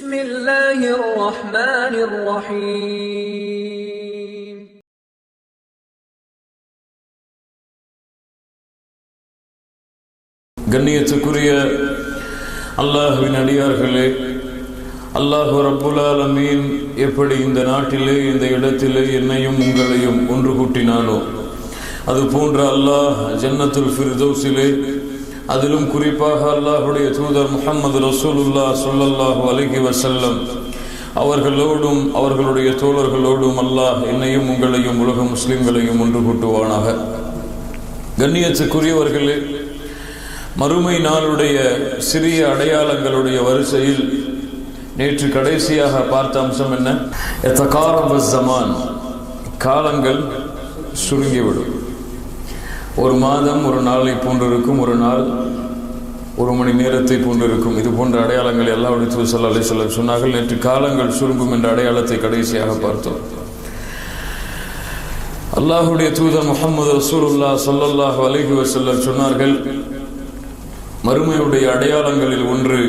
بسم الله الرحمن الرحيم கண்ணியத்துக்குரிய அல்லாஹ்வின் அடியார்களே, அல்லாஹ் ரப்புல் ஆலமீன் எப்படி இந்த நாட்டிலே இந்த இடத்திலே என்னையும் உங்களையும் ஒன்று கூட்டினானோ அது போன்ற அல்லாஹ் ஜன்னத்துல் ஃபிர்தௌஸிலே, அதிலும் குறிப்பாக அல்லாஹ்வுடைய தூதர் முஹம்மது ரசூலுல்லாஹ் ஸல்லல்லாஹு அலைஹி வஸல்லம் அவர்களோடும் அவர்களுடைய தோழர்களோடும் அல்லாஹ் என்னையும் உங்களையும் உலக முஸ்லிம்களையும் ஒன்று கூட்டுவானாக. கண்ணியத்துக்குரியவர்களே, மறுமை நாளுடைய சிறிய அடையாளங்களுடைய வரிசையில் நேற்று கடைசியாக பார்த்த அம்சம் என்ன? எத்தகாரப ஸமான், காலங்கள் சுருங்கிவிடும். ஒரு மாதம் ஒரு நாளை போன்றிருக்கும், ஒரு நாள் ஒரு மணி நேரத்தை போன்றிருக்கும். இது போன்ற அடையாளங்களை அல்லாஹ்வுடைய தூதர் ஸல்லல்லாஹு அலைஹி வஸல்லம் சொன்னார்கள். நேற்று காலங்கள் சுருங்கும் என்ற அடையாளத்தை கடைசியாக பார்த்தோம். அல்லாஹ்வுடைய தூதர் முஹம்மது ரசூலுல்லாஹ் ஸல்லல்லாஹு அலைஹி வஸல்லம் சொன்னார்கள், மறுமையுடைய அடையாளங்களில் ஒன்று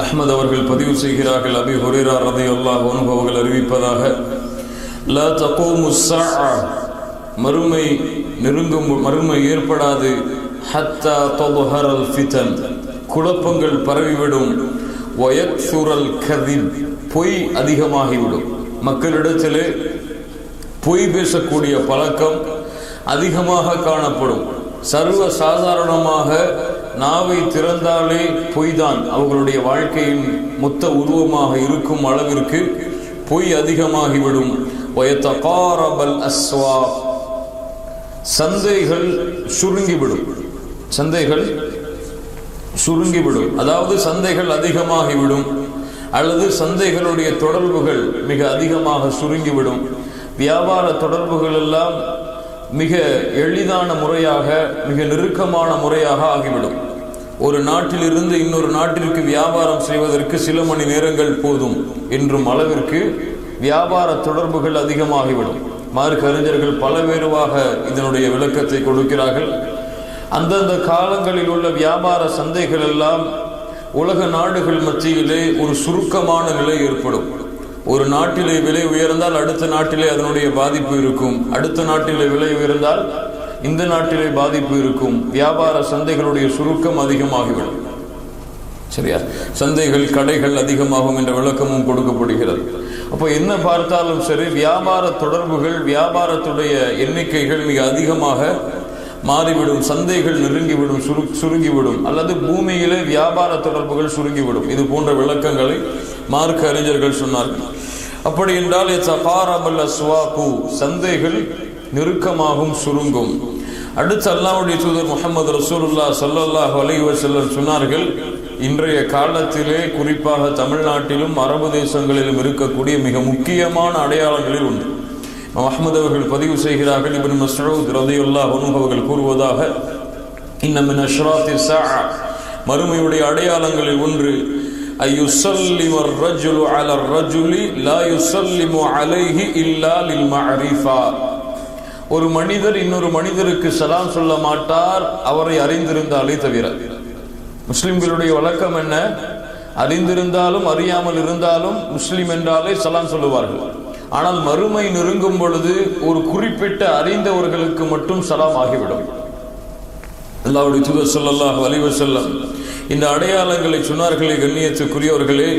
அஹ்மத் அவர்கள் பதிவு செய்கிறார்கள். அபீ ஹுரைரா ரலியல்லாஹு அன்ஹு அவர்கள் அறிவிப்பதாக, லா தகூமு ஸஆ, மறுமை ஏற்படாது. ஹத்தா தظஹரல் ஃபிதன், குழப்பங்கள் பரவிவிடும். வயக்ஸுரல் கதிப், பொய் அதிகமாகிவிடும். மக்களிடத்திலே பொய் பேசக்கூடிய பழக்கம் அதிகமாக காணப்படும். சர்வ சாதாரணமாக நாவை திறந்தாலே பொய்தான் அவர்களுடைய வாழ்க்கையின் மொத்த உருவமாக இருக்கும் அளவிற்கு பொய் அதிகமாகிவிடும். வயத்தகாரபல் அஸ்வாக், சந்தைகள் சுருங்கிவிடும். அதாவது சந்தைகள் அதிகமாகிவிடும், அல்லது சந்தைகளுடைய தொடர்புகள் மிக அதிகமாக சுருங்கிவிடும். வியாபார தொடர்புகள் எல்லாம் மிக எளிதான முறையாக, மிக நெருக்கமான முறையாக ஆகிவிடும். ஒரு நாட்டிலிருந்து இன்னொரு நாட்டிற்கு வியாபாரம் செய்வதற்கு சில மணி நேரங்கள் போதும் என்றும் அளவிற்கு வியாபார தொடர்புகள் அதிகமாகிவிடும். மார்க்க அறிஞர்கள் பலவேறுவாக இதனுடைய விளக்கத்தை கொடுக்கிறார்கள். அந்தந்த காலங்களில் உள்ள வியாபார சந்தைகள் எல்லாம் உலக நாடுகள் மத்தியிலே ஒரு சுருக்கமான நிலை ஏற்படும். ஒரு நாட்டிலே விலை உயர்ந்தால் அடுத்த நாட்டிலே அதனுடைய பாதிப்பு இருக்கும், அடுத்த நாட்டிலே விலை உயர்ந்தால் இந்த நாட்டிலே பாதிப்பு இருக்கும். வியாபார சந்தைகளுடைய சுருக்கம் அதிகமாகிவிடும். சரியா? சந்தைகள், கடைகள் அதிகமாகும் என்ற விளக்கமும் கொடுக்கப்படுகிறது. அப்போ என்ன பார்த்தாலும் சரி, வியாபார தொடர்புகள், வியாபாரத்துடைய எண்ணிக்கைகள் மிக அதிகமாக மாறிவிடும். சந்தைகள் நெருங்கிவிடும், சுருங்கிவிடும், அல்லது பூமியிலே வியாபார தொடர்புகள் சுருங்கிவிடும். இது போன்ற விளக்கங்களை மார்க்க அறிஞர்கள் சொன்னார்கள். அப்படி என்றால் எத்தகாரபல் அஸ்வாகு, சந்தைகள் நெருக்கமாகும், சுருங்கும். அடுத்து அல்லாஹ்வுடைய தூதர் முஹம்மது ரசூலுல்லாஹ் ஸல்லல்லாஹு அலைஹி வஸல்லம் சொன்னார்கள், இன்றைய காலத்திலே குறிப்பாக தமிழ்நாட்டிலும் அரபு தேசங்களிலும் இருக்கக்கூடிய மிக முக்கியமான அடையாளங்களில் ஒன்று. அஹ்மத் அவர்கள் பதிவு செய்கிறார்கள், இப்னு மஸ்ஊத் ரலியல்லாஹு அன்ஹு அவர்கள் கூறுவதாக, இன்ன மின் அஷ்ராத்தி ஸஆ, மறுமையுடைய அடையாளங்களில் ஒன்று, அய்யுஸல்லிமு அர்-ரஜுலு அலா அர்-ரஜுலி லா யுஸல்லிமு அலைஹி இல்லா லில் மஅரிஃபா, ஒரு மனிதர் இன்னொரு மனிதருக்கு சலாம் சொல்ல மாட்டார் அவரை அறிந்திருந்தாலே தவிர. முஸ்லிம்களுடைய வழக்கம் என்ன? அறிந்திருந்தாலும் அறியாமல் இருந்தாலும் முஸ்லிம் என்றாலே சலாம் சொல்லுவார்கள். ஆனால் மறுமை நெருங்கும் பொழுது ஒரு குறிப்பிட்ட அறிந்தவர்களுக்கு மட்டும் சலாம் ஆகிவிடும். அல்லாஹ்வுடைய தூதர் ஸல்லல்லாஹு அலைஹி வஸல்லம் இந்த அடையாளங்களை சொன்னார்களே. கண்ணியத்துக்குரியவர்களே,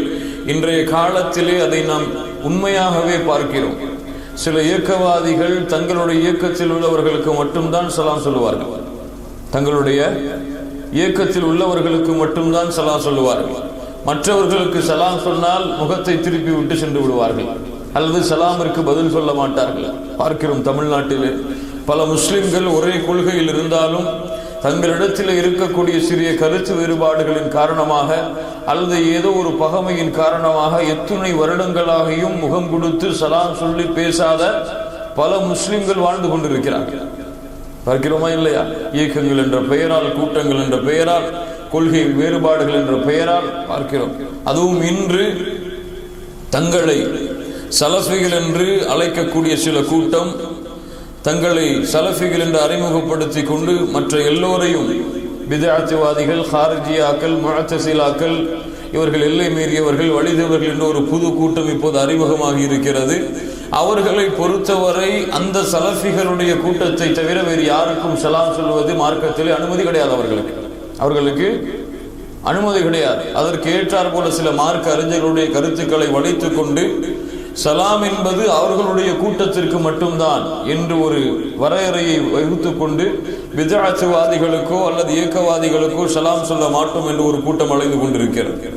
இன்றைய காலத்திலே அதை நாம் உண்மையாகவே பார்க்கிறோம். சில இயக்கவாதிகள் தங்களுடைய இயக்கத்தில் உள்ளவர்களுக்கு மட்டும்தான் சலாம் சொல்லுவார்கள். தங்களுடைய இயக்கத்தில் உள்ளவர்களுக்கு மட்டும்தான் சலாம் சொல்லுவார்கள். மற்றவர்களுக்கு சலாம் சொன்னால் முகத்தை திருப்பி விட்டு சென்று விடுவார்கள், அல்லது சலாமிற்கு பதில் சொல்ல மாட்டார்கள். பார்க்கிறோம் தமிழ்நாட்டிலே பல முஸ்லிம்கள் ஒரே கொள்கையில் இருந்தாலும் தங்களிடத்தில் இருக்கக்கூடிய சிறிய கருத்து வேறுபாடுகளின் காரணமாக அல்லது ஏதோ ஒரு பகைமையின் காரணமாக எத்துணை வருடங்களாகியும் முகம் கொடுத்து சலாம் சொல்லி பேசாத பல முஸ்லிம்கள் வாழ்ந்து கொண்டிருக்கிறார்கள். பார்க்கிறோமா இல்லையா? இயக்கங்கள் என்ற பெயரால், கூட்டங்கள் என்ற பெயரால், கொள்கை வேறுபாடுகள் என்ற பெயரால் பார்க்கிறோம். அதுவும் இன்று தங்களை சலஃபிகள் என்று அழைக்கக்கூடிய சில கூட்டம் தங்களை சலஃபிகள் என்று அறிமுகப்படுத்தி கொண்டு மற்ற எல்லோரையும் பிதஅத்வாதிகள், ஹாரிஜியாக்கள், முஅத்தஸிலாக்கள் இவர்கள் எல்லை மீறியவர்கள், வழிதவர்கள் என்ற ஒரு புது கூட்டம் இப்போது அறிமுகமாகி இருக்கிறது. அவர்களை பொறுத்தவரை அந்த சலஃபிகளுடைய கூட்டத்தை தவிர வேறு யாருக்கும் சலாம் சொல்வது மார்க்கத்திலே அனுமதி கிடையாது. அவர்களுக்கு அனுமதி கிடையாது. அதற்கு ஏற்றார் போல சில மார்க்க அறிஞர்களுடைய கருத்துக்களை வளைத்துக் கொண்டு சலாம் என்பது அவர்களுடைய கூட்டத்திற்கு மட்டும்தான் என்று ஒரு வரையறையை வகுத்துக் கொண்டு பிதஅத்வாதிகளுக்கோ அல்லது ஏக்கவாதிகளுக்கோ சலாம் சொல்ல மாட்டோம் என்று ஒரு கூட்டம் அழைந்து கொண்டிருக்கிறது.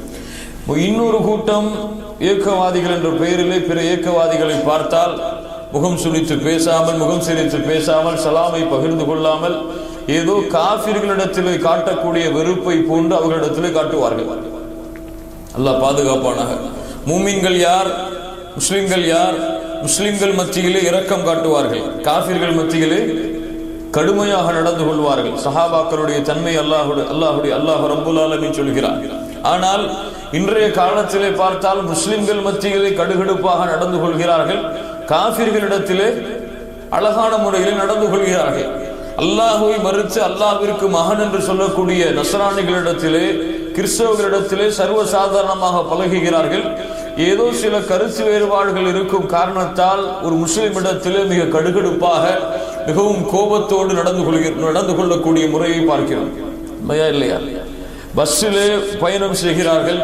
இன்னொரு கூட்டம் ஏக்கவாதிகள் என்ற பெயரிலே பிற ஏக்கவாதிகளை பார்த்தால் முகம் சுளித்து பேசாமல், முகம் சிரித்து பேசாமல், சலாமை பகிர்ந்து கொள்ளாமல் ஏதோ காஃபிர்களிடத்திலே காட்டக்கூடிய வெறுப்பை போன்று அவர்களிடத்திலே காட்டுவார்கள். அல்லாஹ் பாதுகாப்பானாக. மூமின்கள் யார், முஸ்லிம்கள் யார்? முஸ்லிம்கள் மத்தியிலே இரக்கம் காட்டுவார்கள், காஃபிர்கள் மத்தியிலே கடுமையாக நடந்து கொள்வார்கள். சஹாபாக்களுடைய தன்மை அல்லாஹ் ரப்புல் ஆலமீன் சொல்கிறார். ஆனால் இன்றைய காலத்திலே பார்த்தால் முஸ்லிம்கள் மத்தியிலே கடுகடுப்பாக நடந்து கொள்கிறார்கள், காஃபிர்களிடத்திலே அழகான முறையில் நடந்து கொள்கிறார்கள். அல்லாஹுவை மறுத்து அல்லாஹ்விற்கு மகன் என்று சொல்லக்கூடிய நஸ்ரானிகளிடத்திலே, கிறிஸ்தவர்களிடத்திலே சர்வசாதாரணமாக பழகுகிறார்கள். ஏதோ சில கருத்து வேறுபாடுகள் இருக்கும் காரணத்தால் ஒரு முஸ்லிமிடத்திலே மிக கடுகடுப்பாக மிகவும் கோபத்தோடு நடந்து கொள்ளக்கூடிய முறையை பார்க்கிறோம். இல்லையா? பஸ்ஸிலே பயணம் செய்கிறார்கள்,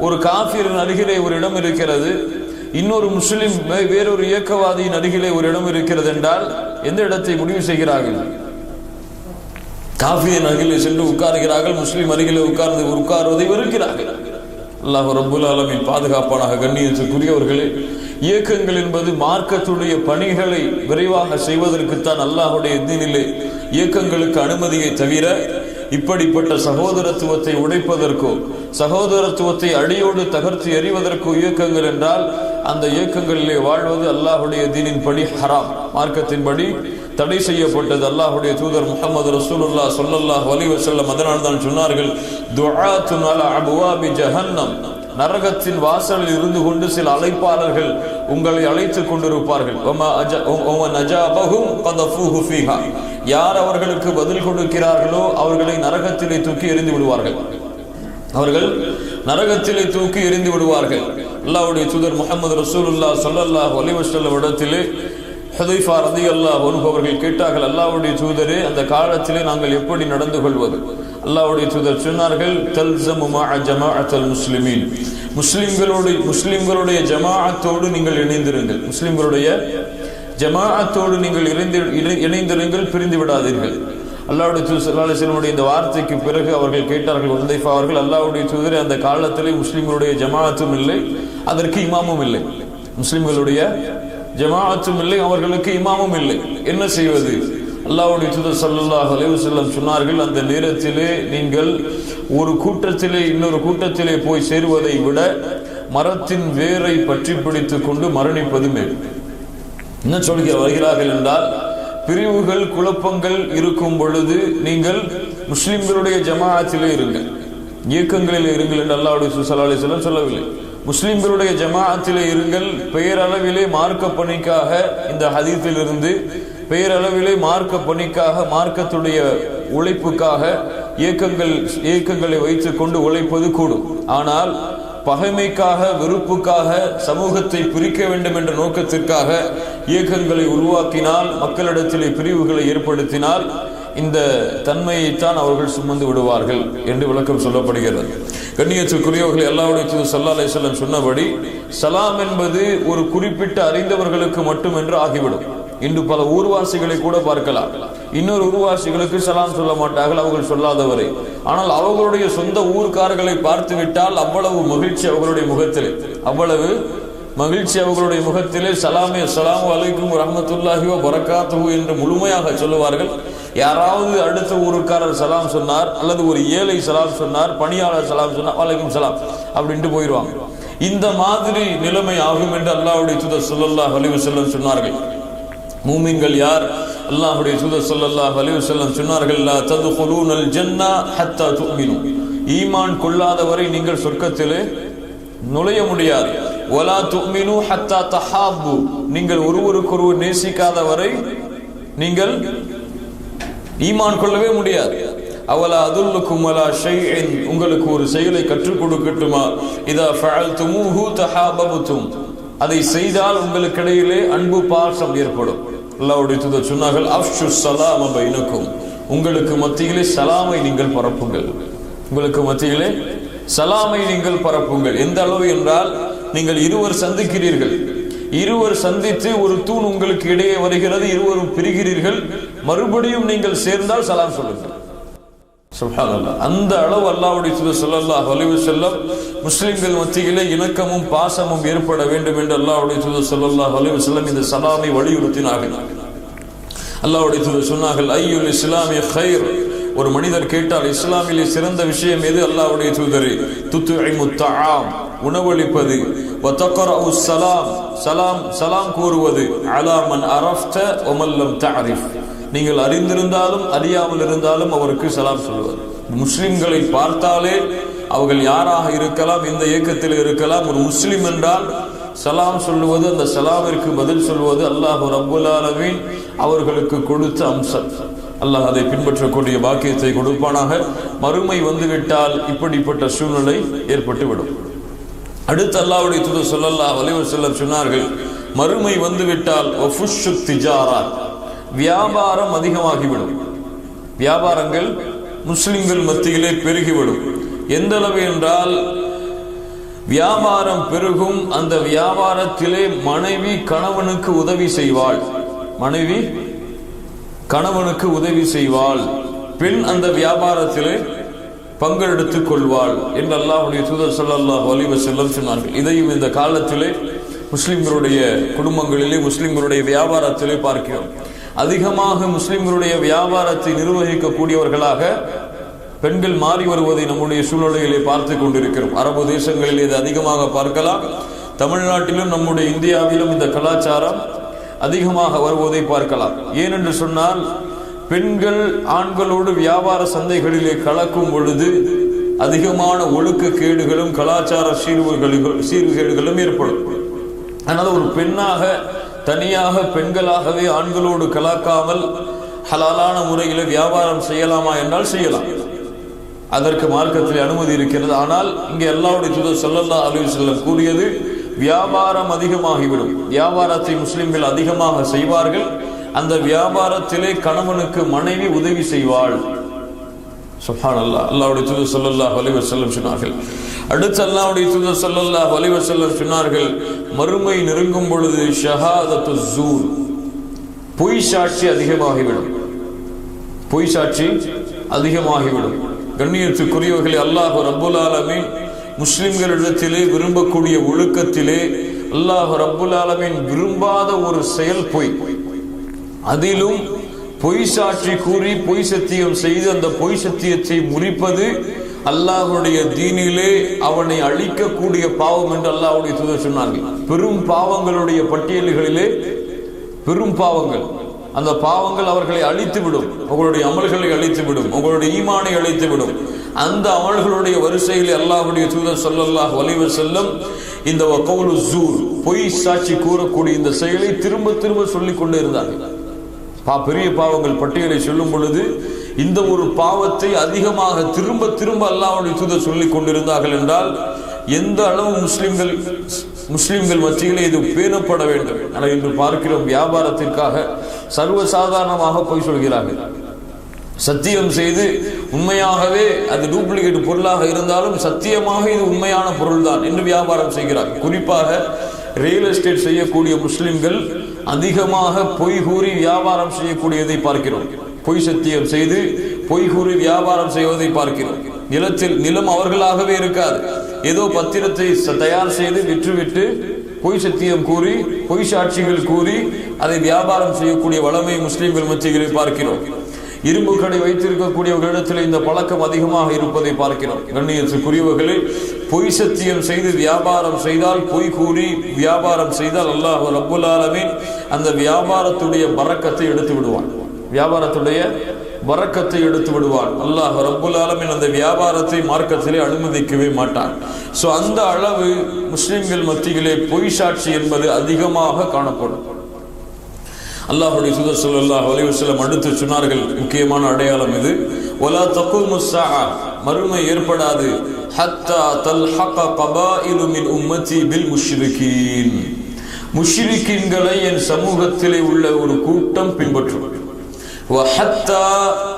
ஒரு காஃபிரின் அருகிலே ஒரு இடம் இருக்கிறது, இன்னொரு முஸ்லிம் வேறொரு இயக்கவாதியின் அருகிலே ஒரு இடம் இருக்கிறது என்றால் எந்த இடத்தை முடிவு செய்கிறார்கள்? காஃபிரின் அருகிலே சென்று உட்கார்கிறார்கள், முஸ்லிம் அருகிலே உட்கார்வதை வெறுக்கிறார்கள். அல்லாஹ் ரப்புல் ஆலமீன் பாதுகாப்பானாக. கண்ணியத்துக்குரியவர்களே, இயக்கங்கள் என்பது மார்க்கத்துடைய பணிகளை விரைவாக செய்வதற்குத்தான் அல்லாஹுடைய தீனிலே இயக்கங்களுக்கு அனுமதியை தவிர இப்படிப்பட்ட சகோதரத்துவத்தை உடைப்பதற்கோ சகோதரத்துவத்தை அடியோடு தகர்த்து எறிவதற்கோ இயக்கங்கள் என்றால் அந்த இயக்கங்களிலே வாழ்வது அல்லாஹுடைய தீனின் படி ஹராம், மார்க்கத்தின்படி தடை செய்யப்பட்டது. அல்லாஹுடைய தூதர் முஹம்மது ரசூலுல்லாஹ் ஸல்லல்லாஹு அலைஹி வஸல்லம் அதனால் தான் சொன்னார்கள், துஆத்துன் அலா அப்வாபி ஜஹன்னம், நரகத்தின் வாசலில் இருந்து கொண்டு சில அழைப்பாளர்கள் உங்களை அழைத்துக் கொண்டிருப்பார்கள். யார் அவர்களுக்கு பதில் கொடுக்கிறார்களோ அவர்களை நரகத்திலே தூக்கி எறிந்து விடுவார்கள். அவர்கள் நரகத்திலே தூக்கி எறிந்து விடுவார்கள். அல்லாஹ்வுடைய தூதர் முஹம்மது ரசூலுல்லாஹ் ஸல்லல்லாஹு அலைஹி வஸல்லம் இடத்திலே ஹுதைஃபா ரலியல்லாஹு அன்ஹு அவர்கள் கேட்டார்கள், அல்லாஹ்வுடைய தூதரே, அந்த காலத்திலே நாங்கள் எப்படி நடந்து கொள்வது? அல்லாஹ்வுடைய தூதர் சொன்னார்கள், தல்ஸமு மஅ ஜமாஅத்துல் முஸ்லிமீன், முஸ்லிம்களுடைய ஜமாஅத்தோடு நீங்கள் இணைந்திருங்கள், முஸ்லிம்களுடைய ஜமாஅத்தோடு நீங்கள் இணைந்திருங்கள், பிரிந்து விடாதீர்கள். அல்லாஹ்வுடைய தூதர் ஸல்லல்லாஹு அலைஹி வஸல்லம் இந்த வார்த்தைக்கு பிறகு அவர்கள் கேட்டார்கள், ஹுதைஃபா அவர்கள், அல்லாஹ்வுடைய தூதரே, அந்த காலத்திலே முஸ்லிம்களுடைய ஜமாஅத்தும் இல்லை, அதற்கு இமாமும் இல்லை, முஸ்லிம்களுடைய ஜமாஅத்தும் இல்லை, அவர்களுக்கு இமாமும் இல்லை, என்ன செய்வது? அல்லாஹ்வுடைய தூதர் ஸல்லல்லாஹு அலைஹி வஸல்லம் சொன்னார்கள், அந்த நேரத்திலே நீங்கள் ஒரு கூட்டத்திலே இன்னொரு கூட்டத்திலே போய் சேருவதை விட மரத்தின் வேரை பற்றி பிடித்துக் கொண்டு மரணிப்பது மேல். என்ன சொல்கிற வருகிறார்கள் என்றால், பிரிவுகள் குழப்பங்கள் இருக்கும் பொழுது நீங்கள் முஸ்லிம்களுடைய ஜமாஅத்திலே இருங்கள், இயக்கங்களில் இருங்கள் என்று அல்லாஹ்வுடைய தூதர் ஸல்லல்லாஹு அலைஹி வஸல்லம் சொல்லவில்லை. முஸ்லிம்களுடைய ஜமாஅத்திலே இருங்கள். பெயரளவிலே மார்க்க பணிக்காக, இந்த ஹதீஸில் இருந்து பெயரளவிலே மார்க்க பணிக்காக, மார்க்கத்துடைய உழைப்புக்காக இயக்கங்களை வைத்துக் கொண்டு உழைப்பது கூடும். ஆனால் பகைமைக்காக, வெறுப்புக்காக, சமூகத்தை பிரிக்க வேண்டும் என்ற நோக்கத்திற்காக இயக்கங்களை உருவாக்கினால், மக்களிடத்திலே பிரிவுகளை ஏற்படுத்தினால் இந்த தன்மையைத்தான் அவர்கள் சுமந்து விடுவார்கள் என்று விளக்கம் சொல்லப்படுகிறது. கண்ணியத்துக்குரியவர்கள், அல்லாஹ்வுடைய தூதர் ஸல்லல்லாஹு அலைஹி வஸல்லம் சொன்னபடி சலாம் என்பது ஒரு குறிப்பிட்ட அறிந்தவர்களுக்கு மட்டும் என்று ஆகிவிடும். இன்று பல ஊர்வாசிகளை கூட பார்க்கலாம், இன்னொரு ஊர்வாசிகளுக்கு சலாம் சொல்ல மாட்டார்கள், அவர்கள் சொல்லாதவரை. ஆனால் அவர்களுடைய சொந்த ஊர்க்காரர்களை பார்த்து விட்டால் அவ்வளவு மகிழ்ச்சி அவர்களுடைய முகத்திலே, அவ்வளவு மகிழ்ச்சி அவர்களுடைய முகத்திலே. சலாமே அஸ்ஸலாமு அலைக்கும் வரஹ்மத்துல்லாஹி வ பரக்காத்துஹு என்று முழுமையாக சொல்லுவார்கள். யாராவது அடுத்த ஊருக்காரர் சலாம் சொன்னார் அல்லது ஒரு ஏழை சலாம் சொன்னார், பணியாளர் சலாம் சொன்னார், வலைக்கும் சலாம் அப்படின்ட்டு போயிடுவாங்க. இந்த மாதிரி நிலைமை ஆகும் என்று அல்லாஹ்வுடைய தூதர் ஸல்லல்லாஹு அலைஹி வஸல்லம் சொன்னார்கள். மூமின்கள் யார்? அல்லாஹ்வுடைய தூதர் ஸல்லல்லாஹு அலைஹி வஸல்லம் சொன்னார்கள், லா ததுகுலூனல் ஜன்னah ஹத்தா துமினு, ஈமான் கொள்ளாதவரை நீங்கள் சொர்க்கத்திலே நுழைய முடியாது. வலா துமினு ஹத்தா தஹாபு, நீங்கள் ஒருவருக்கொருவர் நேசிக்காதவரை நீங்கள் ஈமான் கொள்ளவே முடியாது. அவலா அதுல்லுக்கும் வலா ஷைஇன், உங்களுக்கு ஒரு செயலை கற்றுக் கொடுக்கட்டுமா, இதா ஃபஅல்துமூஹு தஹாபபதும், அதை செய்தால் உங்களுக்கு இடையிலே அன்பு பாசம் ஏற்படும். அல்லாஹ்வுடைய தூதர் சொன்னார்கள், அஃஷு ஸலாம பைனக்கும், உங்களுக்கு மத்தியிலே சலாமை நீங்கள் பரப்புங்கள். உங்களுக்கு மத்தியிலே சலாமை நீங்கள் பரப்புங்கள். எந்த அளவு என்றால், நீங்கள் இருவர் சந்திக்கிறீர்கள், இருவர் சந்தித்து ஒரு தூண் உங்களுக்கு இடையே வருகிறது, இருவரும் பிரிகிறீர்கள், மறுபடியும் நீங்கள் சேர்ந்தால் சலாம் சொல்லுங்கள். சுப்ஹானல்லாஹ். அந்த அளவு அல்லாஹ்வுடைய தூதர் ஸல்லல்லாஹு அலைஹி வஸல்லம் முஸ்லிம்கள் மத்தியிலே இணக்கமும் பாசமும் ஏற்பட வேண்டும் என்று அல்லாஹ்வுடைய தூதர் ஸல்லல்லாஹு அலைஹி வஸல்லம் இந்த சலாமை வலியுறுத்தினார்கள். அல்லாஹ்வுடைய தூதர் சொன்னார்கள், ஐயுல் இஸ்லாமி கைர், ஒரு மனிதர் கேட்டால் இஸ்லாமிலே சிறந்த விஷயம் எது? அல்லாஹ்வுடைய தூதரே, துத்இமுத் தஆம், உணவளிப்பது, வ தக்ரஉ ஸலாம், சலாம் கூறுவது, அலா மன் அரஃப்த வ மன் லம் தஅரிஃப், நீங்கள் அறிந்திருந்தாலும் அறியாமல் இருந்தாலும் அவருக்கு சலாம் சொல்வது. முஸ்லிம்களை பார்த்தாலே அவர்கள் யாராக இருக்கலாம், இந்த இயக்கத்தில் இருக்கலாம், ஒரு முஸ்லிம் என்றால் சலாம் சொல்லுவது, அந்த சலாமிற்கு பதில் சொல்வது அல்லாஹ் ரப்புல் ஆலமீன் அவர்களுக்கு கொடுத்த அம்சம். அல்லாஹ் அதை பின்பற்றக்கூடிய பாக்கியத்தை கொடுப்பானாக. மறுமை வந்துவிட்டால் இப்படிப்பட்ட சூழ்நிலை ஏற்பட்டுவிடும். அடுத்து அல்லாஹ்வுடைய தூதர் ஸல்லல்லாஹு அலைஹி வஸல்லம் சொன்னார்கள், மறுமை வந்துவிட்டால் வஃபுஷு திஜாரத், வியாபாரம் அதிகமாகிவிடும். வியாபாரங்கள் முஸ்லிம்கள் மத்தியிலே பெருகிவிடும். எந்த அளவு என்றால், வியாபாரம் பெருகும், அந்த வியாபாரத்திலே மனைவி கணவனுக்கு உதவி செய்வாள், மனைவி கணவனுக்கு உதவி செய்வாள், பெண் அந்த வியாபாரத்திலே பங்கெடுத்துக் கொள்வாள் என்று அல்லாஹ்வுடைய தூதர் ஸல்லல்லாஹு அலைஹி வஸல்லம் சொன்னார்கள். இதையும் இந்த காலத்திலே முஸ்லிம்களுடைய குடும்பங்களிலே, முஸ்லிம்களுடைய வியாபாரத்திலே பார்க்கிறோம். அதிகமாக முஸ்லிம்களுடைய வியாபாரத்தை நிர்வகிக்கக்கூடியவர்களாக பெண்கள் மாறி வருவதை நம்முடைய சூழ்நிலையிலே பார்த்து கொண்டிருக்கிறோம். அரபு தேசங்களில் இது அதிகமாக பார்க்கலாம். தமிழ்நாட்டிலும் நம்முடைய இந்தியாவிலும் இந்த கலாச்சாரம் அதிகமாக வருவதை பார்க்கலாம். ஏனென்று சொன்னால், பெண்கள் ஆண்களோடு வியாபார சந்தைகளிலே கலக்கும் பொழுது அதிகமான ஒழுக்கக்கேடுகளும் கலாச்சார சீர்கேடுகளும் ஏற்படும். ஆனால் ஒரு பெண்ணாக தனியாக பெண்களாகவே ஆண்களோடு கலக்காமல் ஹலாலான முறையில் வியாபாரம் செய்யலாமா என்றால் செய்யலாம். அதற்கு மார்க்கத்தில் அனுமதி இருக்கிறது. ஆனால் இங்கே அல்லாஹ்வுடைய தூதர் ஸல்லல்லாஹு அலைஹி வஸல்லம் கூறியது, வியாபாரம் அதிகமாகிவிடும். வியாபாரத்தை முஸ்லிம்கள் அதிகமாக செய்வார்கள். அந்த வியாபாரத்திலே கணவனுக்கு மனைவி உதவி செய்வாள். சுப்ஹானல்லாஹ். அல்லாஹ்வுடைய தூதர் ஸல்லல்லாஹு அலைஹி வஸல்லம் சொன்னார்கள். அடுத்து அல்லாஹ்வுடைய தூதர் ஸல்லல்லாஹு அலைஹி வஸல்லம் சொன்னார்கள், மறுமை நெருங்கும் பொழுது ஷஹாதத்து ஸூர், பொய் சாட்சி அதிகமாகிவிடும். பொய் சாட்சி அதிகமாகிவிடும். கண்ணியத்துக்குரியவர்களே, அல்லாஹ் ரப்புல் ஆலமீன் முஸ்லிம்களிடத்திலே விரும்பக்கூடிய ஒழுக்கத்திலே அல்லாஹ் ரப்புல் ஆலமீன் விரும்பாத ஒரு செயல் பொய். அதிலும் பொய் சாட்சி கூறி பொய் சத்தியம் செய்து அந்த பொய் சத்தியத்தை முறிப்பது அல்லாஹ்வுடைய தீனிலே அவனை அழிக்கக்கூடிய பாவம் என்று அல்லாஹ்வுடைய தூதர் சொன்னார்கள். பெரும் பாவங்களுடைய பட்டியல்களிலே பெரும் பாவங்கள், அந்த பாவங்கள் அவர்களை அழித்துவிடும், உங்களுடைய அமல்களை அழித்துவிடும், உங்களுடைய ஈமானை அழித்துவிடும். அந்த அமல்களுடைய வரிசையில் அல்லாஹ்வுடைய தூதர் ஸல்லல்லாஹு அலைஹி வஸல்லம் இந்த வகவுலு ஸூர், பொய் சாட்சி கூறக்கூடிய இந்த செயலை திரும்ப திரும்ப சொல்லிக் கொண்டே இருந்தார்கள். பெரிய பாவங்கள் பட்டியலை சொல்லும் பொழுது இந்த ஒரு பாவத்தை அதிகமாக திரும்ப திரும்ப அல்லாஹ்வுடைய தூதர் சொல்லிக் கொண்டிருந்தார்கள் என்றால் எந்த அளவு முஸ்லிம்கள் மத்தியிலே இது பேணப்பட வேண்டும். ஆனால் இன்று பார்க்கிறோம், வியாபாரத்திற்காக சர்வசாதாரணமாக பொய் சொல்கிறார்கள். சத்தியம் செய்து உண்மையாகவே அது டூப்ளிகேட் பொருளாக இருந்தாலும் சத்தியமாக இது உண்மையான பொருள் தான் என்று வியாபாரம் செய்கிறார். குறிப்பாக ரியல் எஸ்டேட் செய்யக்கூடிய முஸ்லிம்கள் அதிகமாக பொய் கூறி வியாபாரம் செய்யக்கூடியதை பார்க்கிறோம். பொய் சத்தியம் செய்து பொய் கூறி வியாபாரம் செய்வதை பார்க்கிறோம். நிலம் அவர்களாகவே இருக்காது, ஏதோ பத்திரத்தை தயார் செய்து விற்றுவிட்டு பொய் சத்தியம் கூறி பொய் சாட்சிகள் கூறி அதை வியாபாரம் செய்யக்கூடிய வளமை முஸ்லிம்கள் மத்தியிலே பார்க்கிறோம். இரும்பு கடை வைத்திருக்கக்கூடியவர்களிடத்தில் இந்த பழக்கம் அதிகமாக இருப்பதை பார்க்கிறோம். கண்ணியத்துக்குரியவர்களே, பொய் சத்தியம் செய்து வியாபாரம் செய்தால், பொய் கூறி வியாபாரம் செய்தால் அல்லாஹ் ரப்புல் ஆலமீன் அந்த வியாபாரத்துடைய பரக்கத்தை எடுத்து விடுவான். வியாபாரத்துடைய பரக்கத்தை எடுத்து விடுவான். அல்லாஹ் ரப்புல் ஆலமீன் அந்த வியாபாரத்தை மார்க்கத்திலே அனுமதிக்கவே மாட்டான். சோ அந்த அளவு முஸ்லிம்கள் மத்தியிலே பொய் சாட்சி என்பது அதிகமாக காணப்படும். அல்லாஹ்வுடைய தூதர் ஸல்லல்லாஹு அலைஹி வஸல்லம் அடுத்து சொன்னார்கள், முக்கியமான அடையாளம் இது, வலா தகுமு ஸஆ, மறுமை ஏற்படாது, ஹத்தா தல்ஹக கபாயிலு மின் உம்மதி பில் முஷ்ரிகீன், முஷ்ரிகீன்களை என் சமூகத்திலே உள்ள ஒரு கூட்டம் பின்பற்றும். வ ஹத்தா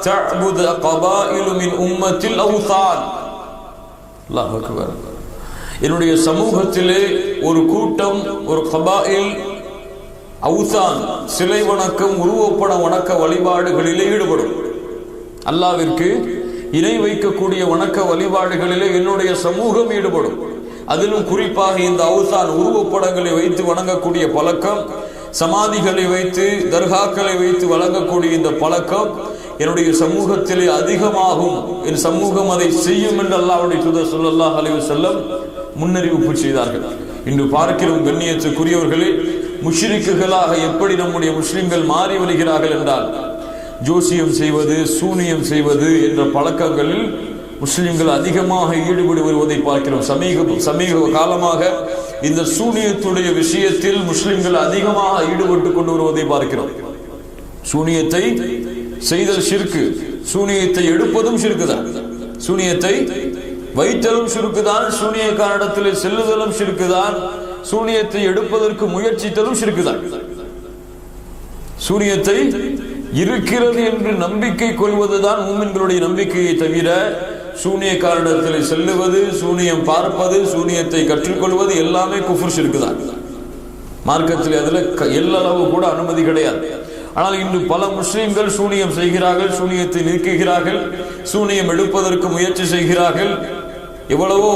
தஅபுத கபாயிலு மின் உம்மத்தில் அவ்தான். அல்லாஹ் அக்பர். என்னுடைய சமூகத்திலே ஒரு கூட்டம், ஒரு கபாயில், அவுதான், சிலை வணக்கம், உருவப்பட வணக்க வழிபாடுகளிலே ஈடுபடும். அல்லாஹ்விற்கு இணை வைக்கக்கூடிய வணக்க வழிபாடுகளிலே என்னுடைய சமூகம் ஈடுபடும். அதிலும் குறிப்பாக இந்த அவுதான், உருவப்படங்களை வைத்து வணங்கக்கூடிய பழக்கம், சமாதிகளை வைத்து தர்காக்களை வைத்து வழங்கக்கூடிய இந்த பழக்கம் என்னுடைய சமூகத்திலே அதிகமாகும். என் சமூகம் அதை செய்யும் என்று அல்லாஹ்வுடைய தூதர் ஸல்லல்லாஹு அலைஹி வஸல்லம் முன்னறிவிப்பு செய்தார்கள். இன்று பார்க்கிறோம் கண்ணியத்துக்குரியவர்களே, முஷ்ரிக்குகளாக எப்படி நம்முடைய முஸ்லிம்கள் மாறி வருகிறார்கள் என்றால், ஜோசியம் செய்வது, சூனியம் செய்வது என்ற பழக்கங்களில் முஸ்லிம்கள் அதிகமாக ஈடுபட்டு வருவதை பார்க்கிறோம். சமீப காலமாக இந்த சூனியத்துடைய விஷயத்தில் முஸ்லிம்கள் அதிகமாக ஈடுபட்டு கொண்டு வருவதை பார்க்கிறோம். சூனியத்தை செய்தல் ஷிர்கு, சூனியத்தை எடுப்பதும் ஷிர்குதான், சூனியத்தை வைத்தலும் ஷிர்குதான், சூனியக்காரிடத்தில் செல்லுதலும் ஷிர்குதான், சூனியத்தை எடுப்பதற்கு முயற்சித்தலும் ஷிர்குதான். சூனியத்தை இருக்கிறது என்று நம்பிக்கை கொள்வதுதான் மூமின்களுடைய நம்பிக்கையை தவிர, சூனியக்காரிடத்தில் செல்லுவது, சூனியம் பார்ப்பது, சூனியத்தை கற்றுக்கொள்வது எல்லாமே குஃப்ர் ஷிர்குதான். மார்க்கத்தில் அதில் எல்லளவு கூட அனுமதி கிடையாது. ஆனால் இன்று பல முஸ்லிம்கள் சூனியம் செய்கிறார்கள், சூனியத்தை நீக்குகிறார்கள், சூனியம் எடுப்பதற்கு முயற்சி செய்கிறார்கள். எவ்வளவோ,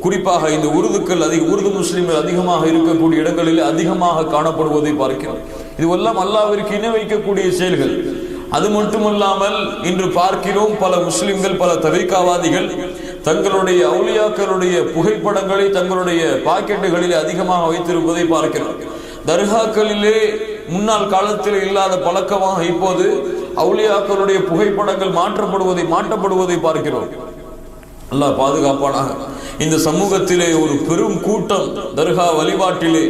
குறிப்பாக இந்த உருது முஸ்லிம்கள் அதிகமாக இருக்கக்கூடிய இடங்களில் அதிகமாக காணப்படுவதை பார்க்கிறோம். இதுவெல்லாம் அல்லாஹ்விற்கு இணை வைக்கக்கூடிய செயல்கள். அது மட்டுமல்லாமல் இன்று பார்க்கிறோம் பல முஸ்லிம்கள், பல தரீகாவாதிகள் தங்களுடைய அவுலியாக்களுடைய புகைப்படங்களை தங்களுடைய பாக்கெட்டுகளில் அதிகமாக வைத்திருப்பதை பார்க்கிறோம். தர்காக்களிலே முன்னாள் காலத்தில் இல்லாத பழக்கமாக இப்போது அவுலியாக்களுடைய புகைப்படங்கள் மாற்றப்படுவதை பார்க்கிறோம். அல்லாஹ் பாதுகாப்பானாக. இந்த சமூகத்திலே ஒரு பெரும் கூட்டம் தர்கா வழிபாட்டிலே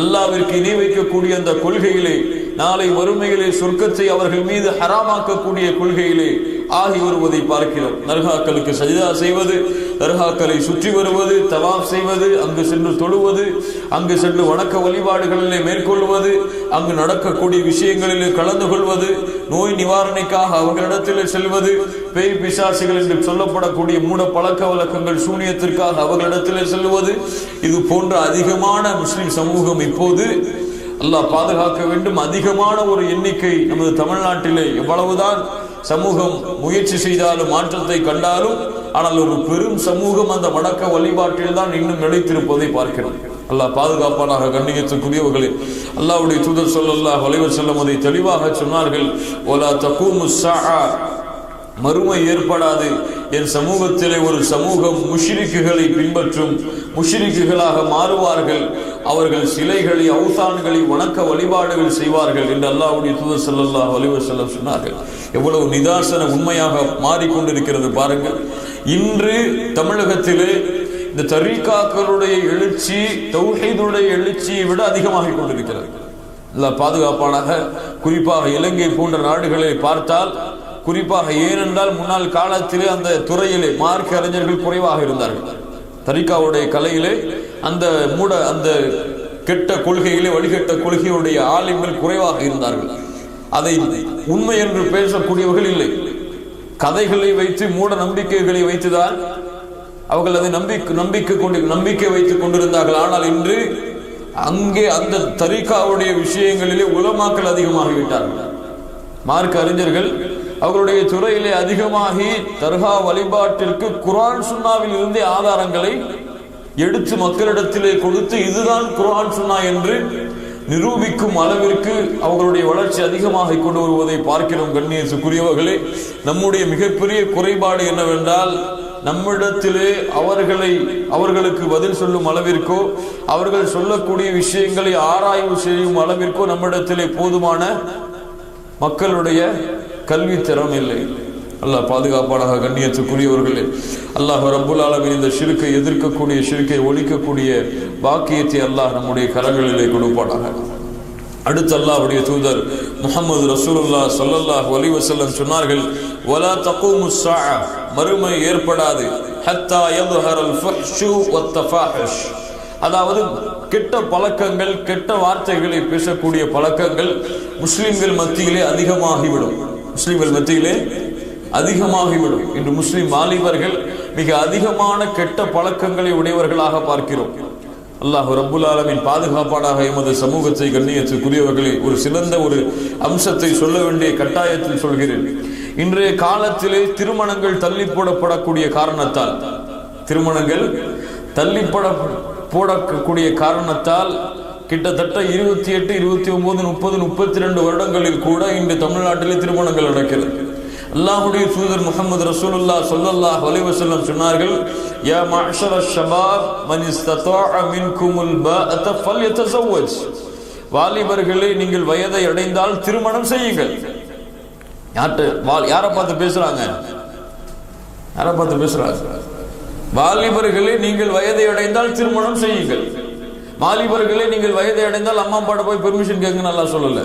அல்லாஹ்விற்கு இணை வைக்கக்கூடிய அந்த கொள்கையிலே, நாளை மறுமையிலே சொர்க்கத்தை அவர்கள் மீது ஹராமாக்கக்கூடிய கொள்கையிலே ஆகி வருவதை பார்க்கிறோம். தர்காக்களுக்கு சஜிதா செய்வது, தர்காக்களை சுற்றி வருவது, தவாப் செய்வது, அங்கு சென்று தொழுவது, அங்கு சென்று வணக்க வழிபாடுகளிலே மேற்கொள்வது, அங்கு நடக்கக்கூடிய விஷயங்களிலே கலந்து கொள்வது, நோய் நிவாரணைக்காக அவர்களிடத்திலே செல்வது, பேய் பிசாசுகள் என்று சொல்லப்படக்கூடிய மூட பழக்க வழக்கங்கள், சூனியத்திற்காக அவர்களிடத்திலே செல்வது, இது போன்ற அதிகமான முஸ்லிம் சமூகம் இப்போது, அல்லாஹ் பாதுகாக்க வேண்டும், அதிகமான ஒரு எண்ணிக்கை நமது தமிழ்நாட்டிலே எவ்வளவுதான் சமூகம் முயற்சி செய்தாலும் மாற்றத்தை கண்டாலும், ஆனால் ஒரு பெரும் சமூகம் அந்த வணக்க வழிபாட்டில் தான் இன்னும் நிலைத்திருப்பதை பார்க்கிறோம். அல்லாஹ் பாதுகாப்பானாக. கண்ணியத்துக்குரியவர்களே, அல்லாஹ்வுடைய தூதர் ஸல்லல்லாஹு அலைஹி வஸல்லம் அதை தெளிவாக சொன்னார்கள், வலா தகூமு ஸஆ, மறுமை ஏற்படாது, என் சமூகத்திலே ஒரு சமூகம் முஷ்ரிக்குகளை பின்பற்றும், முஷ்ரிக்குகளாக மாறுவார்கள், அவர்கள் சிலைகளை, அவுசான்களை வணக்க வழிபாடுகள் செய்வார்கள் என்று அல்லாஹ்வுடைய தூதர் ஸல்லல்லாஹு அலைஹி வஸல்லம் சொன்னார்கள். எவ்வளவு நிதாசன உண்மையாக மாறிக்கொண்டிருக்கிறது பாருங்கள். இன்று தமிழகத்திலே இந்த தரீகாக்களுடைய எழுச்சி தௌஹீதுடைய எழுச்சியை விட அதிகமாக கொண்டிருக்கிறது. அல்லாஹ் பாதுகாப்பானாக. குறிப்பாக இலங்கை போன்ற நாடுகளை பார்த்தால், குறிப்பாக ஏனென்றால் முன்னாள் காலத்திலே அந்த துறையிலே மார்க்க அறிஞர்கள் குறைவாக இருந்தார்கள். தரீகாவுடைய கலையிலே அந்த கெட்ட கொள்கையிலே, வழிகட்ட கொள்கையுடைய ஆலிம்கள் குறைவாக இருந்தார்கள். அதை உண்மை என்று பேசக்கூடியவர்கள் இல்லை. கதைகளை வைத்து, மூட நம்பிக்கைகளை வைத்துதான் அவர்கள் அதை நம்பிக்கை வைத்துக் கொண்டிருந்தார்கள். ஆனால் இன்று அங்கே அந்த தரீகாவுடைய விஷயங்களிலே உலமாக்கள் அதிகமாகிவிட்டார்கள். மார்க்க அறிஞர்கள் அவர்களுடைய துறையிலே அதிகமாகி தர்கா வழிபாட்டிற்கு குர்ஆன் சுன்னாவில் இருந்தே ஆதாரங்களை எடுத்து மக்களிடத்திலே கொடுத்து, இதுதான் குர்ஆன் சுன்னா என்று நிரூபிக்கும் அளவிற்கு அவர்களுடைய வளர்ச்சி அதிகமாக கொண்டு வருவதை பார்க்கிறோம். கண்ணியத்துக்குரியவர்களே, நம்முடைய மிகப்பெரிய குறைபாடு என்னவென்றால், நம்மிடத்திலே அவர்களுக்கு பதில் சொல்லும் அளவிற்கோ, அவர்கள் சொல்லக்கூடிய விஷயங்களை ஆராய்வு செய்யும் அளவிற்கோ நம்மிடத்திலே போதுமான மக்களுடைய கல்வி திறம் இல்லை. அல்லாஹ் பாதுகாப்பானாக. கண்ணியத்துக்குரியவர்களே, அல்லாஹ் ரப்புல் ஆலமீன் இந்த ஷிர்க்கை எதிர்க்கக்கூடிய, ஷிர்க்கை ஒழிக்கக்கூடிய பாக்கியத்தை அல்லாஹ் நம்முடைய கரங்களிலே கொடுப்பானாக. அடுத்து அல்லாஹ்வுடைய தூதர் முஹம்மது ரசூலுல்லாஹ் ஸல்லல்லாஹு அலைஹி வஸல்லம் சொன்னார்கள், வலா தகூமுஸ் ஸாஅ, மறுமை ஏற்படாது, ஹத்தா யظஹரல் ஃபஹ்ஷு வத்தஃபாஹிஷ், அதாவது கெட்ட பழக்கங்கள், கெட்ட வார்த்தைகளை பேசக்கூடிய பழக்கங்கள் முஸ்லிம்கள் மத்தியிலே அதிகமாகிவிடும். முஸ்லிம்கள் மத்தியிலே அதிகமாகிவிடும். இன்று முஸ்லிம் வாலிபர்கள் மிக அதிகமான கெட்ட பழக்கங்களை உடையவர்களாக பார்க்கிறோம். அல்லாஹ் ரப்புல் ஆலமீன் பாதுகாப்பாடாக எமது சமூகத்தை கண்ணியத்துக்குரியவர்களை ஒரு சிறந்த ஒரு அம்சத்தை சொல்ல வேண்டிய கட்டாயத்தில் சொல்கிறேன். இன்றைய காலத்திலே திருமணங்கள் தள்ளி போடப்படக்கூடிய காரணத்தால், திருமணங்கள் தள்ளி போடக்கூடிய காரணத்தால் கிட்டத்தட்ட 28, 29, 30, 32 வருடங்களில் கூட இன்று தமிழ்நாட்டிலே திருமணங்கள் நடக்கிறது. அல்லாஹ்வுடைய தூதர் முஹம்மது ரசூலுல்லாஹ் ஸல்லல்லாஹு அலைஹி வஸல்லம் சொன்னார்கள், யா மஅஷரஷ் ஷபாப் மன் இஸ்ததாஅ மின்குமுல் பாஅத ஃபல்யதஸவ்வஜ், வாலிபர்களே நீங்கள் வயதை அடைந்தால் திருமணம் செய்யுங்கள். யாரை பார்த்து பேசுறாங்க? யாரை பார்த்து பேசுறாங்க? வாலிபர்களே நீங்கள் வயதை அடைந்தால் திருமணம் செய்யுங்கள். வாலிபர்களே நீங்கள் வயதை அடைந்தால் அம்மா அப்பாட்ட போய் பெர்மிஷன் கேட்க நல்லா சொல்லல.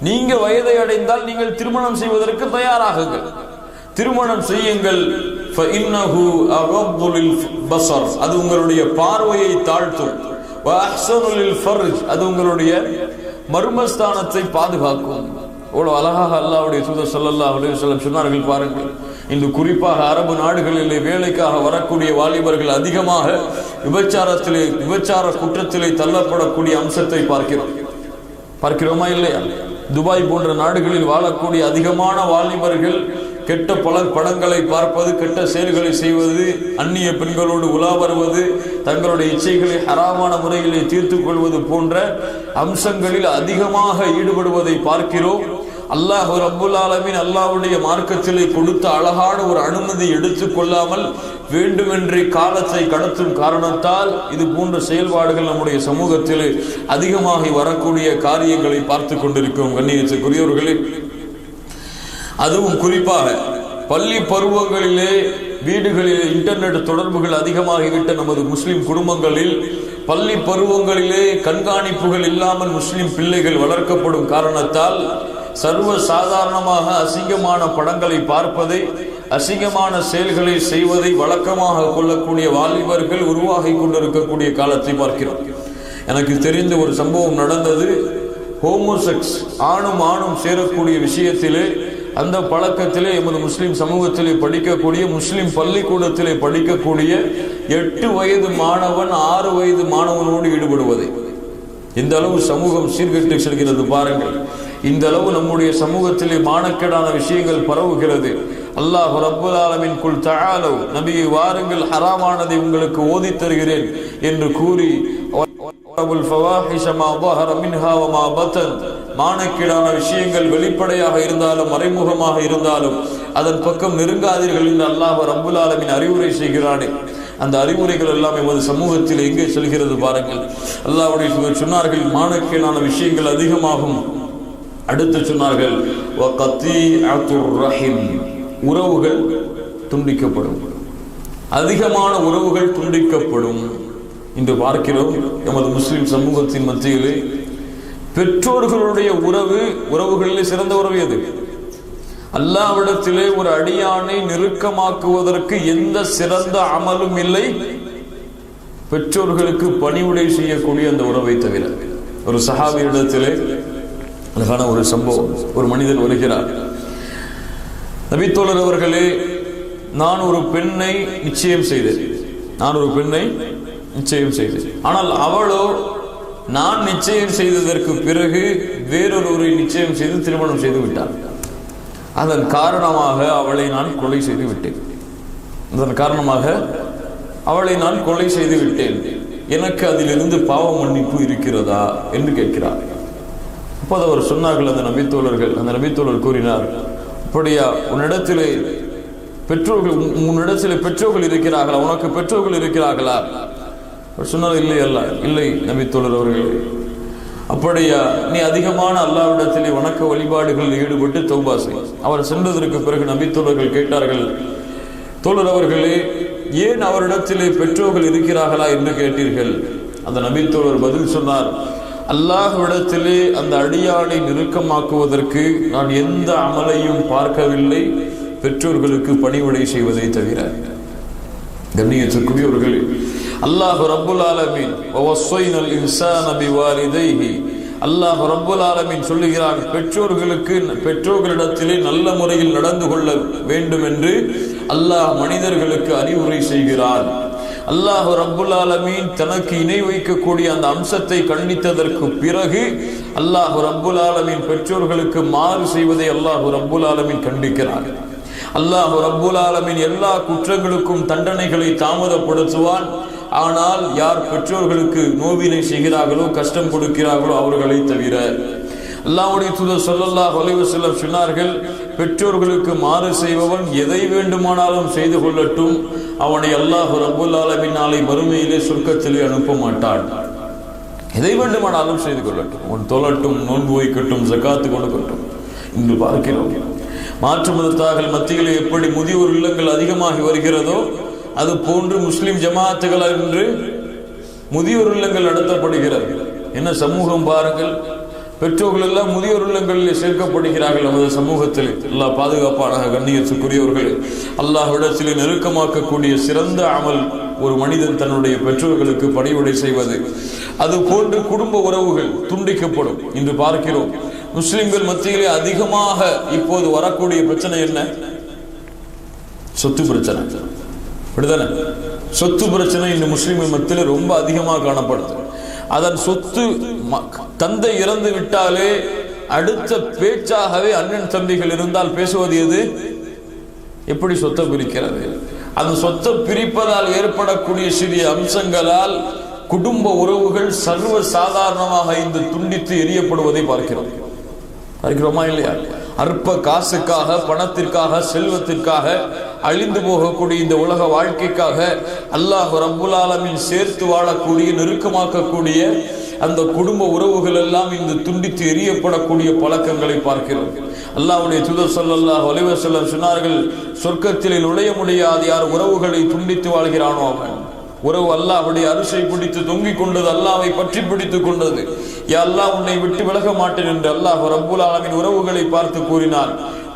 நீங்க வயதை அடைந்தால் நீங்கள் திருமணம் செய்வதற்கு தயாராகுங்கள், திருமணம் செய்யுங்கள். ஃபஇன்னஹு அகது லில்பஸர், அது உங்களுடைய பார்வையை தாழ்த்தும். வஅஹ்ஸனு லில்ஃபர்ஜ், அது உங்களுடைய மர்மஸ்தானத்தை பாதுகாக்கும். எவ்வளவு அழகாக அல்லாஹ்வுடைய தூதர் ஸல்லல்லாஹு அலைஹி வஸல்லம் சொன்னார்கள் பாருங்கள். இன்று குறிப்பாக அரபு நாடுகளிலே வேலைக்காக வரக்கூடிய வாலிபர்கள் அதிகமாக விபச்சார குற்றத்திலே தள்ளப்படக்கூடிய அம்சத்தை பார்க்கிறோமா இல்லையா? துபாய் போன்ற நாடுகளில் வாழக்கூடிய அதிகமான வாலிபர்கள் கெட்ட படங்களை பார்ப்பது, கெட்ட செயல்களை செய்வது, அந்நிய பெண்களோடு உலா வருவது, தங்களுடைய இச்சைகளை ஹராமான முறையிலே தீர்த்து கொள்வது போன்ற அம்சங்களில் அதிகமாக ஈடுபடுவதை பார்க்கிறோம். அல்லாஹ் ரப்புல் ஆலமீன் அல்லாஹ்வுடைய மார்க்கத்திலே கொடுத்த அழகான ஒரு அனுமதி எடுத்துக் கொள்ளாமல் வேண்டுமென்றே காலத்தை கடத்தும் காரணத்தால் இது போன்ற செயல்பாடுகள் நம்முடைய சமூகத்திலே அதிகமாகி வரக்கூடிய காரியங்களை பார்த்து கொண்டிருக்கிறோம். கண்ணியத்துக்குரியவர்களே, அதுவும் குறிப்பாக பள்ளி பருவங்களிலே வீடுகளிலே இன்டர்நெட் தொடர்புகள் அதிகமாகிவிட்ட நமது முஸ்லிம் குடும்பங்களில் பள்ளி பருவங்களிலே கண்காணிப்புகள் இல்லாமல் முஸ்லிம் பிள்ளைகள் வளர்க்கப்படும் காரணத்தால் சர்வ சாதாரணமாக அசிங்கமான படங்களை பார்ப்பதை, அசிங்கமான செயல்களை செய்வதை வழக்கமாக கொள்ளக்கூடிய வாலிபர்கள் உருவாகி கொண்டிருக்கக்கூடிய காலத்தை பார்க்கிறோம். எனக்கு தெரிந்த ஒரு சம்பவம் நடந்தது. ஹோமோசெக்ஸ், ஆணும் சேரக்கூடிய விஷயத்திலே, அந்த பழக்கத்திலே எமது முஸ்லிம் சமூகத்திலே படிக்கக்கூடிய, முஸ்லிம் பள்ளிக்கூடத்திலே படிக்கக்கூடிய 8 வயது மாணவன் 6 வயது மாணவனோடு ஈடுபடுவதை, இந்த அளவு சமூகம் சீர்கெட்டு செல்கிறது பாருங்கள். இந்த அளவு நம்முடைய சமூகத்திலே மானக்கேடான விஷயங்கள் பரவுகிறது. அல்லாஹ் ரப்புல் ஆலமீன் குல் தஆலு, நபியே வாருங்கள், ஹராமானதை உங்களுக்கு ஓதி தருகிறேன் என்று கூறி மானக்கேடான விஷயங்கள் வெளிப்படையாக இருந்தாலும் மறைமுகமாக இருந்தாலும் அதன் பக்கம் நெருங்காதீர்கள் என்று அல்லாஹ் ரப்புல் ஆலமீன் அறிவுரை செய்கிறானே, அந்த அறிவுரைகள் எல்லாம் எமது சமூகத்தில் எங்கே செல்கிறது பாருங்கள். அல்லாஹ்வுடைய தூதர் சொன்னார்கள், மானக்கேடான விஷயங்கள் அதிகமாகும். அடுத்து சொன்னார்கள், உறவுகள் துண்டிக்கப்படும், அதிகமான உறவுகள் துண்டிக்கப்படும். இன்று பார்க்கிறோம் எமது முஸ்லிம் சமூகத்தின் மத்தியிலே பெற்றோர்களுடைய உறவுகளிலே சிறந்த உறவு எது? அல்லாஹ்விடத்திலே ஒரு அடியானை நெருக்கமாக்குவதற்கு எந்த சிறந்த அமலும் இல்லை பெற்றோர்களுக்கு பணிவுடை செய்யக்கூடிய அந்த உறவை தவிர. ஒரு சஹாபியிடத்திலே அழகான ஒரு சம்பவம். ஒரு மனிதன் வருகிறார், நபித்தோழர் அவர்களே, நான் ஒரு பெண்ணை நிச்சயம் செய்தேன், ஆனால் அவளோ நான் நிச்சயம் செய்ததற்கு பிறகு வேறொருவரை நிச்சயம் செய்து திருமணம் செய்து விட்டார். அதன் காரணமாக அவளை நான் கொலை செய்து விட்டேன். எனக்கு அதிலிருந்து பாவ மன்னிப்பு இருக்கிறதா என்று கேட்கிறார். அப்போது அவர் சொன்னார்கள், அந்த நபித்தோழர் கூறினார், அப்படியா, உன்னிடத்திலே பெற்றோர்கள் இருக்கிறார்களா? உனக்கு பெற்றோர்கள் இருக்கிறார்களா? அவர் சொன்னார், இல்லை நபித்தோழர் அவர்களே. அப்படியா, நீ அதிகமான அல்லாஹ்விடத்திலே வணக்க வழிபாடுகளில் ஈடுபட்டு தௌபா செய். அவர் சென்றதற்கு பிறகு நபித்தோழர்கள் கேட்டார்கள், தோழர் அவர்களே, ஏன் அவரிடத்திலே பெற்றோர்கள் இருக்கிறார்களா என்று கேட்டீர்கள்? அந்த நபித்தோழர் பதில் சொன்னார், அல்லாஹ்விடத்திலே அந்த அடியாளை நெருக்கமாக்குவதற்கு நான் எந்த அமலையும் பார்க்கவில்லை பெற்றோர்களுக்கு பணிவிடை செய்வதை தவிர. கண்ணியத்திற்குரியவர்களே, அல்லாஹ் ரப்புல் ஆலமீன் வவஸ்ஸைனல் இன்சான பிவாலிதைஹி, அல்லாஹ் ரப்புல் ஆலமீன் சொல்லுகிறான், பெற்றோர்களிடத்திலே நல்ல முறையில் நடந்து கொள்ள வேண்டும் என்று அல்லாஹ் மனிதர்களுக்கு அறிவுரை செய்கிறான். அல்லாஹ் ரப்புல் ஆலமீன் தனக்கு இணை வைக்கக்கூடிய அந்த அம்சத்தை கண்டித்ததற்கு பிறகு அல்லாஹ் ரப்புல் ஆலமீன் பெற்றோர்களுக்கு மாறு செய்வதை அல்லாஹ் ரப்புல் ஆலமீன் கண்டிக்கிறான். அல்லாஹ் ரப்புல் ஆலமீன் எல்லா குற்றங்களுக்கும் தண்டனைகளை தாமதப்படுத்துவான். ஆனால் யார் பெற்றோர்களுக்கு நோவினை செய்கிறார்களோ, கஷ்டம் கொடுக்கிறார்களோ அவர்களை தவிர. அல்லாஹ்வுடைய தூதர் ஸல்லல்லாஹு அலைஹி வஸல்லம் சொன்னார்கள், பெற்றோர்களுக்கு மாறு செய்பவன் எதை வேண்டுமானாலும் செய்து கொள்ளட்டும், அவனை அல்லாஹ் ரப்புல் ஆலமீன் நாளை மறுமையிலே சொர்க்கத்திலே அனுப்ப மாட்டான். எதை வேண்டுமானாலும் செய்து கொள்ளட்டும், அவன் தொழட்டும், நோன்பு வைக்கட்டும், ஜகாத்து கொடுக்கட்டும். இன்று பார்க்கிறோம், மாற்று மதத்தார்கள் மத்தியிலே எப்படி முதியோர் இல்லங்கள் அதிகமாகி வருகிறதோ அது போன்று முஸ்லிம் ஜமாத்துகள் என்று முதியோர் இல்லங்கள் நடத்தப்படுகிறது. என்ன சமூகம் பாருங்கள், பெற்றோர்கள் எல்லாம் முதியோர் இல்லங்களில் சேர்க்கப்படுகிறார்கள். நமது சமூகத்தில் அல்லாஹ் பாதுகாப்பானாக. கண்ணியத்துக்குரியவர்கள், அல்லாஹ்விடத்திலே நெருக்கமாக்கக்கூடிய சிறந்த அமல் ஒரு மனிதன் தன்னுடைய பெற்றோர்களுக்கு பணிவிடை செய்வது. அது போன்று குடும்ப உறவுகள் துண்டிக்கப்படும். இன்று பார்க்கிறோம், முஸ்லிம்கள் மத்தியிலே அதிகமாக இப்போது வரக்கூடிய பிரச்சனை என்ன? சொத்து பிரச்சனை. அப்படிதானே? சொத்து பிரச்சனை இந்த முஸ்லிம்கள் மத்தியில் ரொம்ப அதிகமாக காணப்படுது. அதன் சொத்து தந்தை இறந்து விட்டாலே அடுத்த பேச்சாகவே அண்ணன் தம்பிகள் இருந்தால் பேசுவது எது? எப்படி சொத்தை பிரிக்கிறது? அந்த சொத்தை பிரிப்பதால் ஏற்படக்கூடிய சிறிய அம்சங்களால் குடும்ப உறவுகள் சர்வ சாதாரணமாக இந்த துண்டித்து எரியப்படுவதை பார்க்கிறோமா இல்லையா? அற்ப காசுக்காக, பணத்திற்காக, செல்வத்திற்காக அழிந்து போகக்கூடிய இந்த உலக வாழ்க்கைக்காக அல்லாஹ் ரப்புல் ஆலமீன் சேர்த்து வாழக்கூடிய, நெருக்கமாக்கக்கூடிய அந்த குடும்ப உறவுகள் எல்லாம் இந்த துண்டித்து எரியப்படக்கூடிய பழக்கங்களை பார்க்கிறோம். அல்லாஹ்வுடைய தூதர் ஸல்லல்லாஹு அலைஹி வஸல்லம் சொன்னார்கள், சொர்க்கத்திலே நுழைய முடியாது யார் உறவுகளை துண்டித்து வாழ்கிறானோ அவன். உறவு அல்லாஹ்வுடைய அரிசை பிடித்து தொங்கிக் கொண்டது, அல்லாஹ்வை பற்றி பிடித்துக் கொண்டது. யா அல்லாஹ், உன்னை விட்டு விலக மாட்டேன் என்று அல்லாஹ் ரப்புல் ஆலமீன் உறவுகளை பார்த்து கூறினார்.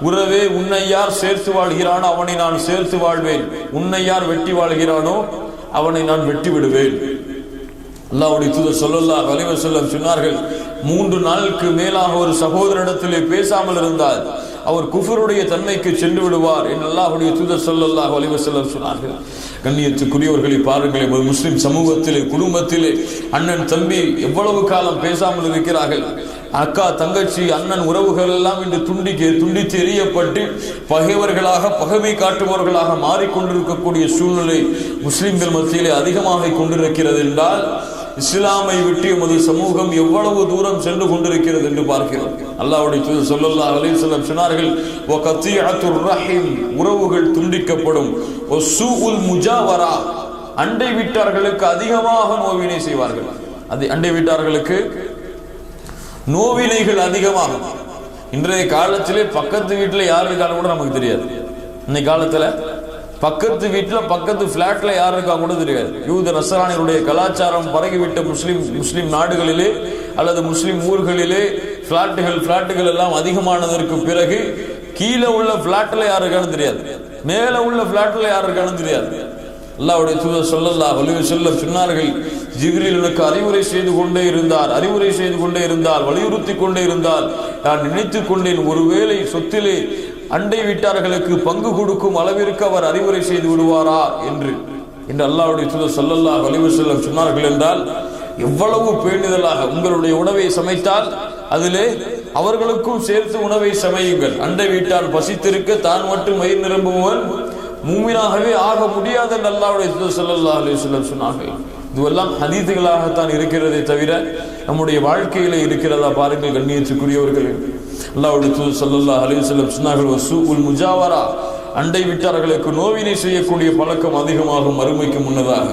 உறவே, உன்னை யார் சேர்த்து வாழ்கிறானோ அவனை நான் சேர்த்து வாழ்வேன், உன்னை யார் வெட்டி வாழ்கிறானோ அவனை நான் வெட்டி விடுவேன். அல்லாஹ்வுடைய தூதர் ஸல்லல்லாஹு அலைஹி வஸல்லம் சொன்னார்கள், 3 நாளுக்கு மேலாக ஒரு சகோதரனிடத்திலே பேசாமல் இருந்தால் அவர் குஃபருடைய தன்மைக்கு சென்று விடுவார் என்று அல்லாஹ்வுடைய தூதர் ஸல்லல்லாஹு அலைஹி வஸல்லம் சொன்னார்கள். கண்ணியத்துக்குரியவர்களை பாருங்கள், முஸ்லிம் சமூகத்திலே, குடும்பத்திலே அண்ணன் தம்பி எவ்வளவு காலம் பேசாமல் இருக்கிறார்கள். அக்கா தங்கச்சி அண்ணன் உறவுகள் எல்லாம் இன்று துண்டித்து எறியப்பட்டு பகைவர்களாக, பகைமை காட்டுபவர்களாக மாறிக்கொண்டிருக்கக்கூடிய சூழ்நிலை முஸ்லிம்கள் மத்தியிலே அதிகமாக கொண்டிருக்கிறது என்றால் இஸ்லாமை விட்டு எமது சமூகம் எவ்வளவு தூரம் சென்று கொண்டிருக்கிறது என்று பார்க்கிறோம். அல்லாஹ்வுடைய தூதர் ஸல்லல்லாஹு அலைஹி வஸல்லம் சொன்னார்கள், வகத்தியத்துர் ரஹீம், உறவுகள் துண்டிக்கப்படும். வஸூஉல் முஜாவரா, அண்டை வீட்டார்களுக்கு அதிகமாக நோவினை செய்வார்கள். அண்டை வீட்டார்களுக்கு நோவினைகள் அதிகமாகும். இன்றைய காலத்திலே பக்கத்து வீட்டில் யார் இருக்காங்க கூட நமக்கு தெரியாது. இன்னைக்கு காலத்துல பக்கத்து வீட்டில், பக்கத்து பிளாட்ல யார் இருக்கா கூட தெரியாது. யூத நஸ்ரானியருடைய கலாச்சாரம் பரகிவிட்ட முஸ்லிம் நாடுகளிலே அல்லது முஸ்லிம் ஊர்களிலே பிளாட்டுகள் எல்லாம் அதிகமானதற்கு பிறகு கீழே உள்ள பிளாட்ல யார் இருக்கான்னு தெரியாது, மேல உள்ள பிளாட்ல யார் இருக்கான்னு தெரியாது. அல்லாஹ்வுடைய தூதர் ஸல்லல்லாஹு அலைஹி வஸல்லம் சொன்னார்கள், ஜிப்ரீல் எனக்கு அறிவுரை செய்து கொண்டே இருந்தால் வலியுறுத்தி கொண்டே இருந்தால் நான் நினைத்துக் கொண்டேன், ஒருவேளை சொத்திலே அண்டை வீட்டார்களுக்கு பங்கு கொடுக்கும் அளவிற்கு அவர் அறிவுரை செய்து விடுவாரா என்று அல்லாஹ்வுடைய தூதர் ஸல்லல்லாஹு அலைஹி வஸல்லம் சொன்னார்கள். என்றால் எவ்வளவு பேணுதலாக உங்களுடைய உணவை சமைத்தால் அதிலே அவர்களுக்கும் சேர்த்து உணவை சமையுங்கள். அண்டை வீட்டால் பசித்திருக்க தான் மட்டும் வயிறு நிரம்புவன் மூமினாகவே ஆக முடியாது என்று அல்லாஹ்வுடைய தூதர் ஸல்லல்லாஹு அலைஹி வஸல்லம் சொன்னார்கள். இதுவெல்லாம் ஹதீதுகளாகத்தான் இருக்கிறதே தவிர நம்முடைய வாழ்க்கையிலே இருக்கிறதா பாருங்கள். கண்ணியத்துக்குரியவர்களே, அல்லாஹ்வுடைய தூதர் ஸல்லல்லாஹு அலைஹி வஸல்லம் சொன்னார்கள், வஸூஉல் முஜாவரா, அண்டை வீட்டார்களுக்கு நோவினை செய்யக்கூடிய பழக்கம் அதிகமாகும். மறுமைக்கு முன்னதாக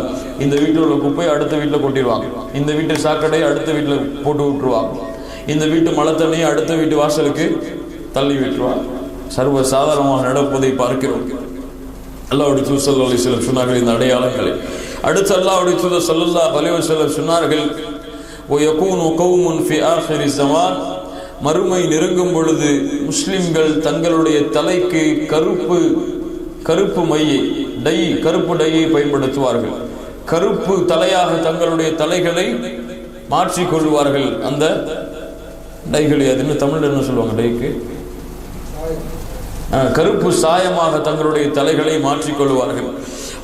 இந்த வீட்டில் உள்ள குப்பையை அடுத்த வீட்டில் கொட்டிடுவாங்க, இந்த வீட்டு சாக்கடையை அடுத்த வீட்டில் போட்டு விட்டுருவாங்க, இந்த வீட்டு மழை தண்ணியை அடுத்த வீட்டு வாசலுக்கு தள்ளி விட்டுருவாங்க. சர்வ சாதாரணமாக நடப்பதை பார்க்கிறோம். அல்லாஹ்வுடைய தூதர் ஸல்லல்லாஹு அலைஹி வஸல்லம் சொன்னார்கள் இந்த அடையாளங்களை. அடுத்து அல்லாஹ்வுடைய தூதர் ஸல்லல்லாஹு அலைஹி வஸல்லம் சொன்னார்கள், وَيَكُونُ قَوْمٌ فِي آخِرِ الزَّمَانِ மறுமை நெருங்கும் பொழுது முஸ்லிம்கள் தங்களுடைய தலைக்கு கருப்பு மையை கருப்பு டையை பயன்படுத்துவார்கள். கருப்பு தலையாக தங்களுடைய தலைகளை மாற்றிக் கொள்வார்கள். அந்த டைகளை அது தமிழ் என்ன சொல்லுவாங்க? டைக்கு கருப்பு சாயமாக தங்களுடைய தலைகளை மாற்றிக் கொள்வார்கள்.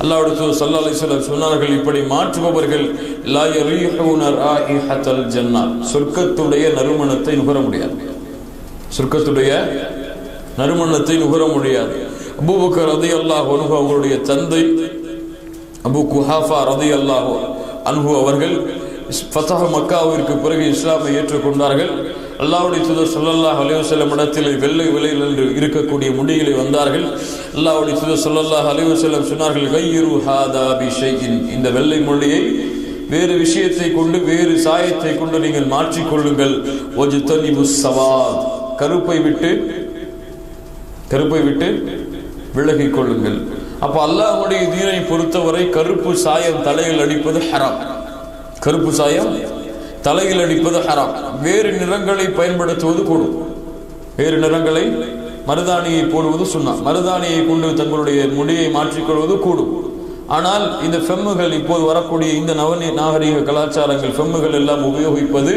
அல்லாஹ்வுடைய தூதர் ஸல்லல்லாஹு அலைஹி வஸல்லம் சொன்னார்கள், இப்படி மாற்றுபவர்கள் லா யரீஹூன ராயிஹத்தல் ஜன்னah, சொர்க்கத்துடைய நறுமணத்தை நுகர முடியாது. சொர்க்கத்துடைய நறுமணத்தை நுகர முடியாது. அபூபக்கர் ரலியல்லாஹு அன்ஹு அவர்களுடைய தந்தை அபூ குஹாஃபா ரலியல்லாஹு அன்ஹு அவர்கள் ஃபத்ஹ் மக்காவிற்கு பிறகு இஸ்லாமை ஏற்றுக்கொண்டார்கள். அல்லாஹ்வுடைய தூதர் ஸல்லல்லாஹு அலைஹி வஸல்லம் இடத்தில் வெள்ளை விலையில் இருக்கக்கூடிய முடிகளை வந்தார்கள். அல்லாஹ்வுடைய தூதர் ஸல்லல்லாஹு அலைஹி வஸல்லம் சொன்னார்கள், கய்யிரு ஹாதா பிஷைஇன், இந்த வெள்ளை மொழியை வேறு விஷயத்தை கொண்டு வேறு சாயத்தை கொண்டு நீங்கள் மாற்றிக் கொள்ளுங்கள். வஜ்தனிபுஸ் ஸவாத், கருப்பை விட்டு விலகிக் கொள்ளுங்கள். அப்ப அல்லாஹ்வுடைய தீனை பொறுத்தவரை கருப்பு சாயம் தலையில் அடிப்பது ஹராம். கருப்பு சாயம் தலையில் அடிப்பது ஹராம். வேறு நிறங்களை பயன்படுத்துவது கூடும். வேறு நிறங்களை மருதாணியை போடுவது சுன்னா. மருதாணியை கொண்டு தங்களுடைய முடியை மாற்றிக்கொள்வது கூடும். ஆனால் இந்த ஃபெம்முகள் இப்போது வரக்கூடிய இந்த நாகரிக கலாச்சாரங்கள் ஃபெம்முகள் எல்லாம் உபயோகிப்பது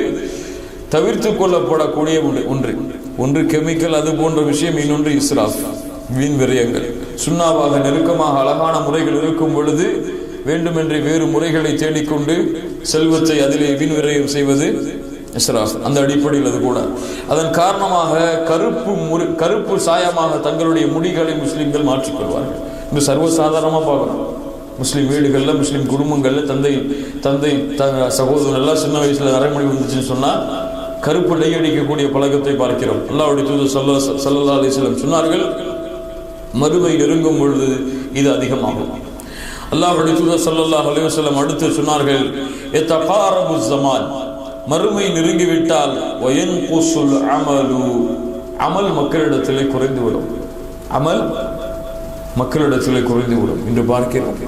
தவிர்த்து கொள்ளப்படக்கூடிய ஒன்று கெமிக்கல், அது போன்ற விஷயம். இன்னொன்று இஸ்ராஃப், வீண் விரயங்கள். சுன்னாவாக நெருக்கமாக அழகான முறைகள் இருக்கும் பொழுது வேண்டுமென்றே வேறு முறைகளை தேடிக்கொண்டு செல்வத்தை அதிலே வீண் விரயம் செய்வது இஸ்ராஃப். அந்த அடிப்படையில் அது கூட. அதன் காரணமாக கருப்பு சாயமாக தங்களுடைய முடிகளை முஸ்லிம்கள் மாற்றிக்கொள்வார்கள். இது சர்வசாதாரணமாக பார்க்கணும். முஸ்லீம் வீடுகளில், முஸ்லீம் குடும்பங்களில் தந்தை சகோதரர் எல்லாம் சின்ன வயசுல அரைமொழி வந்துச்சுன்னு சொன்னா கருப்பு டை அடிக்கக்கூடிய பழக்கத்தை பார்க்கிறோம். அல்லாஹ்வுடைய தூதர் ஸல்லல்லாஹு அலைஹி வஸல்லம் சொன்னார்கள், மறுமை நெருங்கும் பொழுது இது அதிகமாகும். அல்லாஹ்வுடைய தூதர் ஸல்லல்லாஹு அலைஹி வஸல்லம் அடுத்து சொன்னார்கள், யதகாரபுஸ் ஸமான், மறுமை நெருங்கிவிட்டால் வயன்குசுல் அமலு, அமல் மக்களிடத்திலே குறைந்துவிடும். அமல் மக்களிடத்திலே குறைந்துவிடும் என்று பார்க்கிறோம்.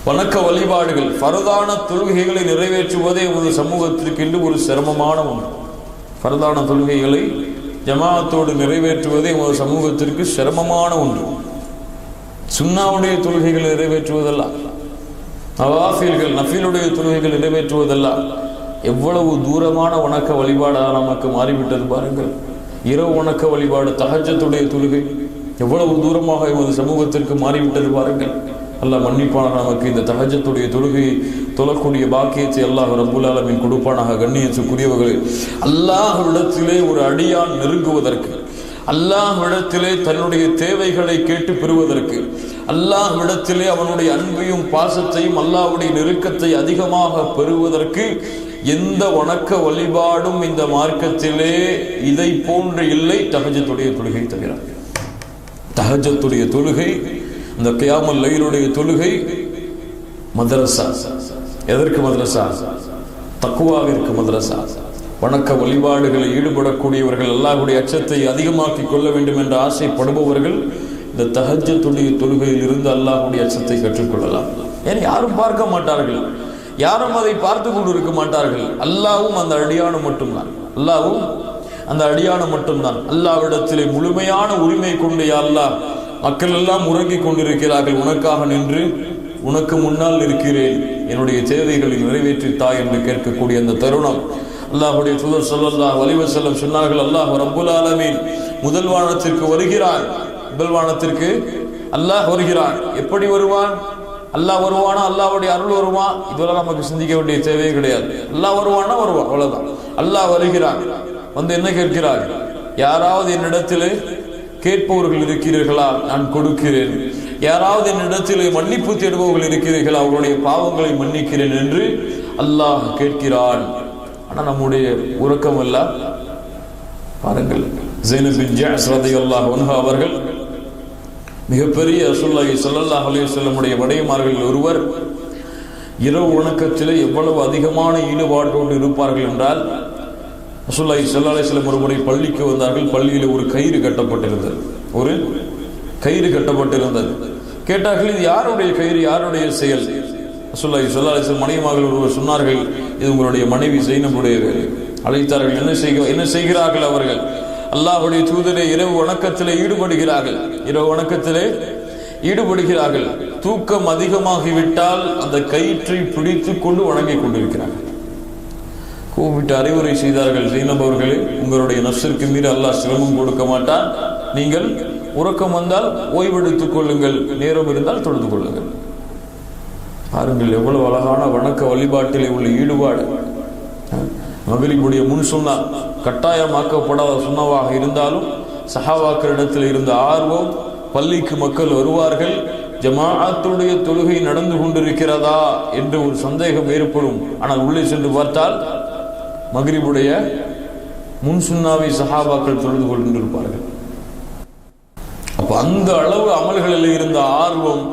வணக்க வழிபாடுகள், ஃபர்தான தொழுகைகளை நிறைவேற்றுவதே ஒரு சமூகத்திற்கு என்று ஒரு சிரமமான ஒன்று. ஃபர்தான தொழுகைகளை ஜமாஅத்தோடு நிறைவேற்றுவதே ஒரு சமூகத்திற்கு சிரமமான ஒன்று. சுன்னாவுடைய தொழுகைகளை நிறைவேற்றுவதல்ல, நவாஃபில்கள் நஃபிலுடைய தொழுகைகள் நிறைவேற்றுவதல்ல. எவ்வளவு தூரமான வணக்க வழிபாடாக நமக்கு மாறிவிட்டது பாருங்கள். இரவு வணக்க வழிபாடு, தஹஜ்ஜுடைய தொழுகை எவ்வளவு தூரமாக எமது சமூகத்திற்கு மாறிவிட்டது பாருங்கள். அல்லாஹ் மன்னிப்பானாக. நமக்கு இந்த தஹஜ்ஜுடைய தொழுகையை தொழக்கூடிய பாக்கியத்தை அல்லாஹ் ரப்புல் ஆலமீன் கொடுப்பானாக. கண்ணியத்துக்குரியவர்களே, அல்லாஹ்விடத்திலே ஒரு அடியான் நெருங்குவதற்கு, அல்லாஹ்விடத்திலே தன்னுடைய தேவைகளை கேட்டு பெறுவதற்கு, அல்லாஹ்விடத்திலே அவனுடைய அன்பையும் பாசத்தையும் அல்லாஹ்வுடைய நெருக்கத்தை அதிகமாக பெறுவதற்கு எந்த வணக்க வழிபாடும் இந்த மார்க்கத்திலே இதை போன்று இல்லை. தஹஜ்ஜுடைய தொழுகை தவிர. தஹஜ்ஜுடைய தொழுகை, இந்த கியாமுல் லைலுடைய தொழுகை மதரசா. எதற்கு மதரசா? தக்வாவிற்கு மதரசா. வணக்க வழிபாடுகளில் ஈடுபடக்கூடியவர்கள், அல்லாஹ்வுடைய அச்சத்தை அதிகமாக்கி கொள்ள வேண்டும் என்று ஆசைப்படுபவர்கள் இந்த தஹஜ்ஜுடைய தொழுகையில் இருந்து அல்லாஹ்வுடைய அச்சத்தை கற்றுக்கொள்ளலாம். ஏன் யாரும் பார்க்க மாட்டார்கள், யாரும் அதை பார்த்து கொண்டு இருக்க மாட்டார்கள். அல்லாஹ்வும் அந்த அடியானும் மட்டும்தான். அல்லாஹ்வும் அந்த அடியானும் மட்டும்தான். அல்லாஹ்விடத்திலே முழுமையான உரிமை கொண்டு, யா அல்லாஹ், மக்கள் எல்லாம் உறங்கிக் கொண்டிருக்கிறார்கள், உனக்காக நின்று உனக்கு முன்னால் இருக்கிறேன், என்னுடைய தேவைகளை நிறைவேற்றித்தாய் என்று கேட்கக்கூடிய அந்த தருணம். அல்லாஹ்வுடைய தூதர் ஸல்லல்லாஹு அலைஹி வஸல்லம் சொன்னார்கள், அல்லாஹ் ரப்புல் ஆலமீன் முதல் வானத்திற்கு வருகிறான். முதல் வானத்திற்கு அல்லாஹ் வருகிறான். எப்படி வருவான்? அல்லாஹ் வருவானா? அல்லாஹ்வுடைய அருள் வருமா? இதெல்லாம் நமக்கு சிந்திக்க வேண்டிய தேவையே கிடையாது. அல்லாஹ் வருவானா? வருவான், அவ்வளவுதான். அல்லாஹ் வருகிறான். வந்து என்ன கேட்கிறார்? யாராவது என்னிடத்திலே கேட்பவர்கள் இருக்கிறீர்களா? நான் கொடுக்கிறேன். யாராவது என்னிடத்திலே மன்னிப்பு தேடுபவர்கள் இருக்கிறீர்களா? அவர்களுடைய பாவங்களை மன்னிக்கிறேன் என்று அல்லாஹ் கேட்கிறான். ஆனா நம்முடைய உறக்கம் அல்ல. பாருங்கள், ஸைனப் பின் ஜஅஸ் ரலியல்லாஹு அன்ஹா அவர்கள் மிகப்பெரிய ரசூலுல்லாஹி ஸல்லல்லாஹு அலைஹி வஸல்லமுடைய வடையமார்களில் ஒருவர். இரவு வணக்கத்திலே எவ்வளவு அதிகமான ஈடுபாட்டோடு இருப்பார்கள் என்றால், ரசூலுல்லாஹி ஸல்லல்லாஹு அலைஹி வஸல்லம் ஒரு முறை பள்ளிக்கு வந்தார்கள். பள்ளியில் ஒரு கயிறு கட்டப்பட்டிருந்தது. ஒரு கயிறு கட்டப்பட்டிருந்தது. கேட்டார்கள், இது யாருடைய கயிறு, யாருடைய செயல்? ரசூலுல்லாஹி ஸல்லல்லாஹு அலைஹி வஸல்லம் மனைவிமார்கள் ஒருவர் சொன்னார்கள், இது உங்களுடைய மனைவி ஸைனபுடைய வேலை. அழைத்தார்கள். என்ன செய்கிறார்கள் அவர்கள்? அல்லாஹ்வுடைய தூதரை இரவு வணக்கத்திலே ஈடுபடுகிறார்கள். தூக்கம் அதிகமாகிவிட்டால் அந்த கயிற்றை பிடித்துக் கொண்டு வணங்கிக் கொண்டிருக்கிறார்கள். கூப்பிட்டு அறிவுரை செய்தார்கள், ஸைனப் அவர்களே, உங்களுடைய நஃப்ஸிற்கு மீறி அல்லாஹ் சிரமம் கொடுக்க மாட்டான். நீங்கள் உறக்கம் வந்தால் ஓய்வெடுத்துக் கொள்ளுங்கள், நேரம் இருந்தால் தொழுது கொள்ளுங்கள். பாருங்கள் எவ்வளவு அழகான வணக்க வழிபாட்டிலே உள்ள ஈடுபாடு. மகரிபுடைய முன் சுன்னா கட்டாயமாக்கப்படாத சுன்னாவாக இருந்தாலும் சஹாபாக்களிடத்தில் இருந்த ஆர்வம், பள்ளிக்கு மக்கள் வருவார்கள், ஜமாஅத்துடைய தொழுகை நடந்து கொண்டிருக்கிறதா என்று ஒரு சந்தேகம் ஏற்படும். ஆனால் உள்ளே சென்று பார்த்தால் மகரிபுடைய முன் சுன்னாவை சஹாபாக்கள் தொழுது கொண்டிருப்பார்கள். அப்ப அந்த அளவு அமல்களில் இருந்த ஆர்வம்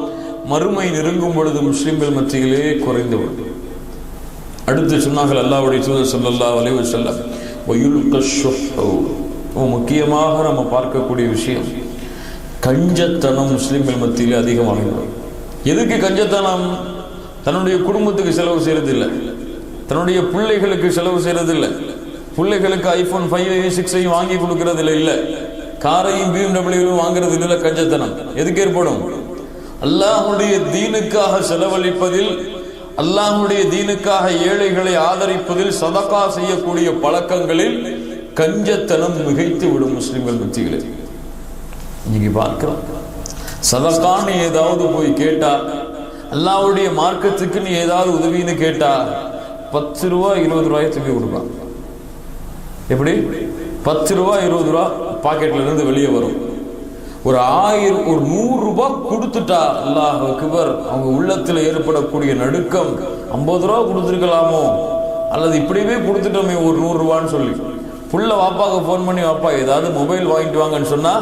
மறுமை நெருங்கும் பொழுது முஸ்லிம்கள் மத்தியிலே குறைந்துவிடும். அடுத்து சொன்னார்கள் அல்லாஹ்வுடைய தூதர் ஸல்லல்லாஹு அலைஹி வஸல்லம், முக்கியமாக நம்ம பார்க்கக்கூடிய விஷயம் கஞ்சத்தனம் முஸ்லிம்கள் மத்தியிலே அதிகமாகிவிடும். எதுக்கு கஞ்சத்தனம்? தன்னுடைய குடும்பத்துக்கு செலவு செய்யறதில்லை, தன்னுடைய பிள்ளைகளுக்கு செலவு செய்யறதில்லை, பிள்ளைகளுக்கு ஐபோன் 5 6 வாங்கி கொடுக்கறது இல்லை, காரையும் BMW வாங்குறது இல்லை. கஞ்சத்தனம் எதுக்கு ஏற்படும்? அல்லாஹ்வுடைய தீனுக்காக செலவழிப்பதில், அல்லாஹ்வுடைய தீனுக்காக ஏழைகளை ஆதரிப்பதில், சதகா செய்யக்கூடிய பழக்கங்களில் கஞ்சத்தனம் மிகைத்து விடும் முஸ்லிம்கள் மத்தியிலே. நீங்க பார்க்கலாம், சதகான்னு ஏதாவது போய் கேட்டா, அல்லாஹ்வுடைய மார்க்கத்துக்கு நீ ஏதாவது உதவின்னு கேட்டா 10 ரூபா 20 ரூபாய் தூக்கி கொடுப்பான். எப்படி? 10 ரூபா 20 ரூபா பாக்கெட்ல இருந்து வெளியே வரும். ஒரு 100 ரூபாய் கொடுத்துட்டா அல்லாஹ் அக்பர், அவங்க உள்ளத்துல ஏற்படக்கூடிய நடுக்கம், 50 ரூபா கொடுத்துருக்கலாமோ, அல்லது இப்படியே கொடுத்துட்டோமே ஒரு 100 ரூபான்னு சொல்லி புள்ள வாப்பாவுக்கு போன் பண்ணி, வாப்பா ஏதாவது மொபைல் வாங்கிட்டு வாங்கன்னு சொன்னா,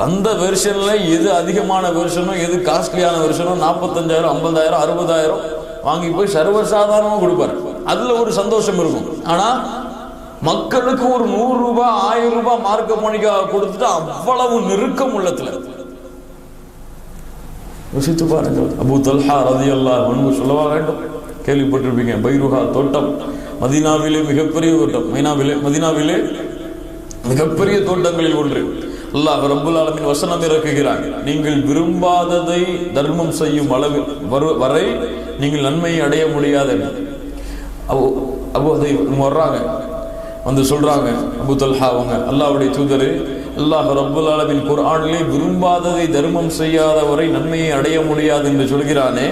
வந்த வெர்ஷன்ல எது அதிகமான வெர்ஷனோ, எது காஸ்ட்லியான வெர்ஷனோ 45,000 50,000 60,000 வாங்கி போய் சர்வசாதாரணமா கொடுப்பாரு. அதுல ஒரு சந்தோஷம் இருக்கும். ஆனா மக்களுக்கு ஒரு 100 ரூபாய் 1000 ரூபாய் மார்க்க மணிக்காக கொடுத்துட்டு அவ்வளவு நெருக்கம் உள்ளத்துல. யோசித்து பாருங்கள். அபூ தல்ஹா ரலியல்லாஹு அன்ஹு சொல்லவா வேண்டும்? கேள்விப்பட்டிருப்பீங்க. பைருஹா தோட்டம் மதீனாவிலே மிகப்பெரிய தோட்டம். மதீனாவிலே மிகப்பெரிய தோட்டங்களில் ஒன்று. அல்லாஹ் ரப்புல் ஆலமீன் வசனம் இறக்குகிறார், நீங்கள் விரும்பாததை தர்மம் செய்யும் அளவு வரை நீங்கள் நன்மையை அடைய முடியாது. வர்றாங்க, வந்து சொல்றாங்க அபூ தல்ஹா அவங்க, அல்லாஹ்வுடைய தூதரே, அல்லாஹ் ரப்புல் ஆலமீன் குர்ஆனிலே விரும்பாததை தர்மம் செய்யாதவரை நன்மையை அடைய முடியாது என்று சொல்கிறானே,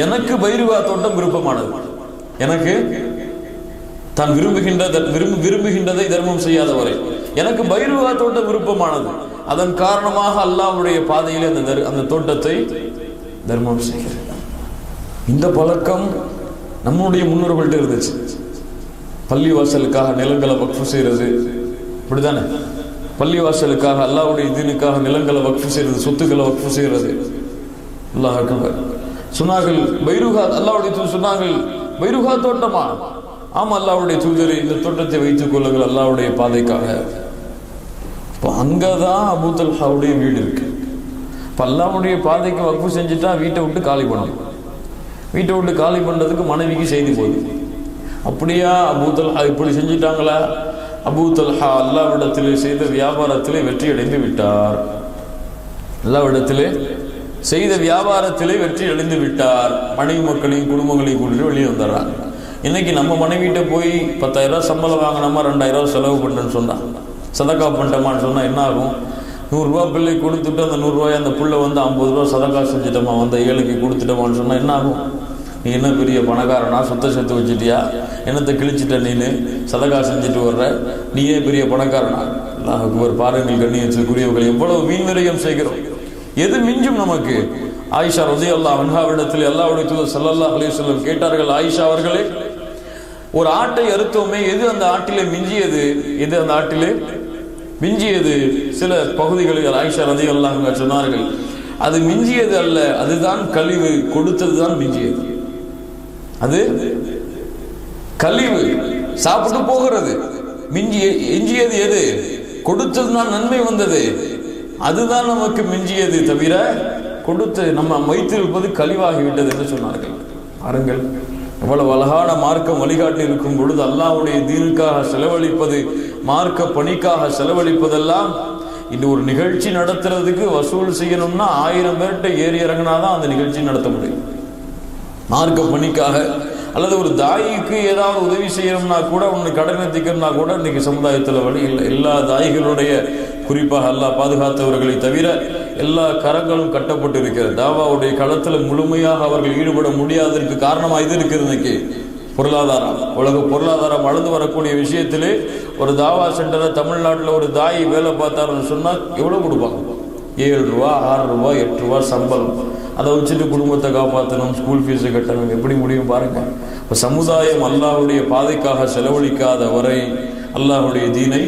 எனக்கு பைருவா தோட்டம் விருப்பமானது. எனக்கு தான் விரும்புகின்றதை தர்மம் செய்யாதவரை எனக்கு பைருவா தோட்டம் விருப்பமானது. அதன் காரணமாக அல்லாஹ்வுடைய பாதையிலே அந்த தோட்டத்தை தர்மம் செய்கிறேன். இந்த பழக்கம் நம்முடைய முன்னோர்கள்ட்ட இருந்துச்சு. பள்ளிவாசலுக்காக நிலங்களை வக்ஃபு செய்யறது, இப்படிதானே? பள்ளிவாசலுக்காக அல்லாஹ்வுடைய தீனுக்காக நிலங்களை வக்ஃபு செய்யறது, சொத்துக்களை வக்ஃபு செய்யறது. அல்லாஹ் அக்பர். சொன்னார்கள் பைருஹா, அல்லாஹ்வுடைய தூதர் சொன்னார்கள், பைருஹா தோட்டமா? ஆமா அல்லாஹ்வுடைய தூதரே, இந்த தோட்டத்தை வைத்துக் கொள்ளுங்கள் அல்லாஹ்வுடைய பாதைக்காக. இப்போ அங்கதான் அபூ தல்ஹாவுடைய வீடு இருக்கு. இப்போ அல்லாஹ்வுடைய பாதைக்கு வக்ஃபு செஞ்சுட்டா வீட்டை விட்டு காலி பண்ணணும். வீட்டை விட்டு காலி பண்றதுக்கு மனைவிக்கு செய்தி போகுது. அப்படியா அபூ தல்ஹா இப்படி செஞ்சுட்டாங்களா? அபூ தல்ஹா அல்லாஹ்விடத்திலே செய்த வியாபாரத்திலே வெற்றி அடைந்து விட்டார். அல்லாஹ்விடத்திலே செய்த வியாபாரத்திலே வெற்றி அடைந்து விட்டார். மனைவி மக்களையும் குடும்பங்களையும் கூட்டிட்டு வெளியே வந்துடுறாங்க. இன்னைக்கு நம்ம மனைவிட்ட போய் 10,000 சம்பளம் வாங்கினோமா 2,000 செலவு பண்ணுறேன்னு சொன்னா, சதக்கா பண்ணிட்டோமான்னு சொன்னா என்ன ஆகும்? 100 ரூபா பிள்ளை கொடுத்துட்டு அந்த 100 ரூபாய் அந்த புள்ள வந்து 50 ரூபா சதக்கா செஞ்சுட்டோமா, வந்த ஏழைக்கு கொடுத்துட்டோமான்னு சொன்னா என்ன ஆகும்? நீ என்ன பெரிய பணக்காரனா, சொத்தை சேர்த்து வச்சுட்டியா, என்னத்தை கிழிச்சிட்ட, நீனு சதக்கா செஞ்சுட்டு வர்ற, நீயே பெரிய பணக்காரனா? அல்லாஹ் அக்பர். பாருங்கள் கண்ணியத்துக்குரியவர்கள், எவ்வளவு வீண் விரயம் செய்கிறோம். எது மிஞ்சும் நமக்கு? ஆயிஷா ரலியல்லாஹு அன்ஹாவிடத்தில் அல்லாஹ்வுடைய தூதர் ஸல்லல்லாஹு அலைஹி வஸல்லம் கேட்டார்கள், ஆயிஷா அவர்களே, ஒரு ஆட்டை அறுத்தோமே, எது அந்த ஆட்டிலே மிஞ்சியது? எது அந்த ஆட்டிலே மிஞ்சியது? சில பகுதிகளில் ஆயிஷா ரலியல்லாஹு அன்ஹா சொன்னார்கள், அது மிஞ்சியது அல்ல, அதுதான் கழிவு, கொடுத்ததுதான் மிஞ்சியது. அது கழிவு, சாப்பிட்டு போகிறது. எஞ்சியது எது? கொடுத்ததுதான் நன்மை வந்தது, அதுதான் நமக்கு மிஞ்சியது. தவிர கொடுத்து நம்ம வைத்திருப்பது கழிவாகிவிட்டது என்று சொன்னார்கள். பாருங்கள், எவ்வளவு அழகான மார்க்கம் வழிகாட்டி இருக்கும் பொழுது அல்லாஹ்வுடைய தீனுக்காக செலவழிப்பது, மார்க்க பணிக்காக செலவழிப்பதெல்லாம். இந்த ஒரு நிகழ்ச்சி நடத்துறதுக்கு வசூல் செய்யணும்னா 1000 பேர்கிட்ட ஏறி இறங்கினாதான் அந்த நிகழ்ச்சி நடத்த முடியும். மார்க்க பணிக்காக அல்லது ஒரு தாய்க்கு ஏதாவது உதவி செய்யணும்னா கூட, ஒன்று கடனை திக்கணும்னா கூட இன்னைக்கு சமுதாயத்தில் வழி இல்லை. எல்லா தாய்களுடைய, குறிப்பாக அல்லாஹ் பாதுகாத்தவர்களை தவிர எல்லா கரங்களும் கட்டப்பட்டு இருக்கிறது. தாவாவுடைய களத்தில் முழுமையாக அவர்கள் ஈடுபட முடியாததற்கு காரணமாக இது இருக்கிறது. இன்னைக்கு பொருளாதாரம், உலக பொருளாதாரம் வளர்ந்து வரக்கூடிய விஷயத்திலே ஒரு தாவா சென்டரை தமிழ்நாட்டில் ஒரு தாய் வேலை பார்த்தாருன்னு சொன்னால் எவ்வளோ கொடுப்பாங்க? 7 ரூபா, 6 ரூபா, 8 ரூபா சம்பளம். அதை வச்சுட்டு குடும்பத்தை காப்பாற்றணும், ஸ்கூல் ஃபீஸை கட்டணும், எப்படி முடியும் பாருங்க. இப்போ சமுதாயம் அல்லாஹ்வுடைய பாதைக்காக செலவழிக்காத வரை அல்லாஹ்வுடைய தீனை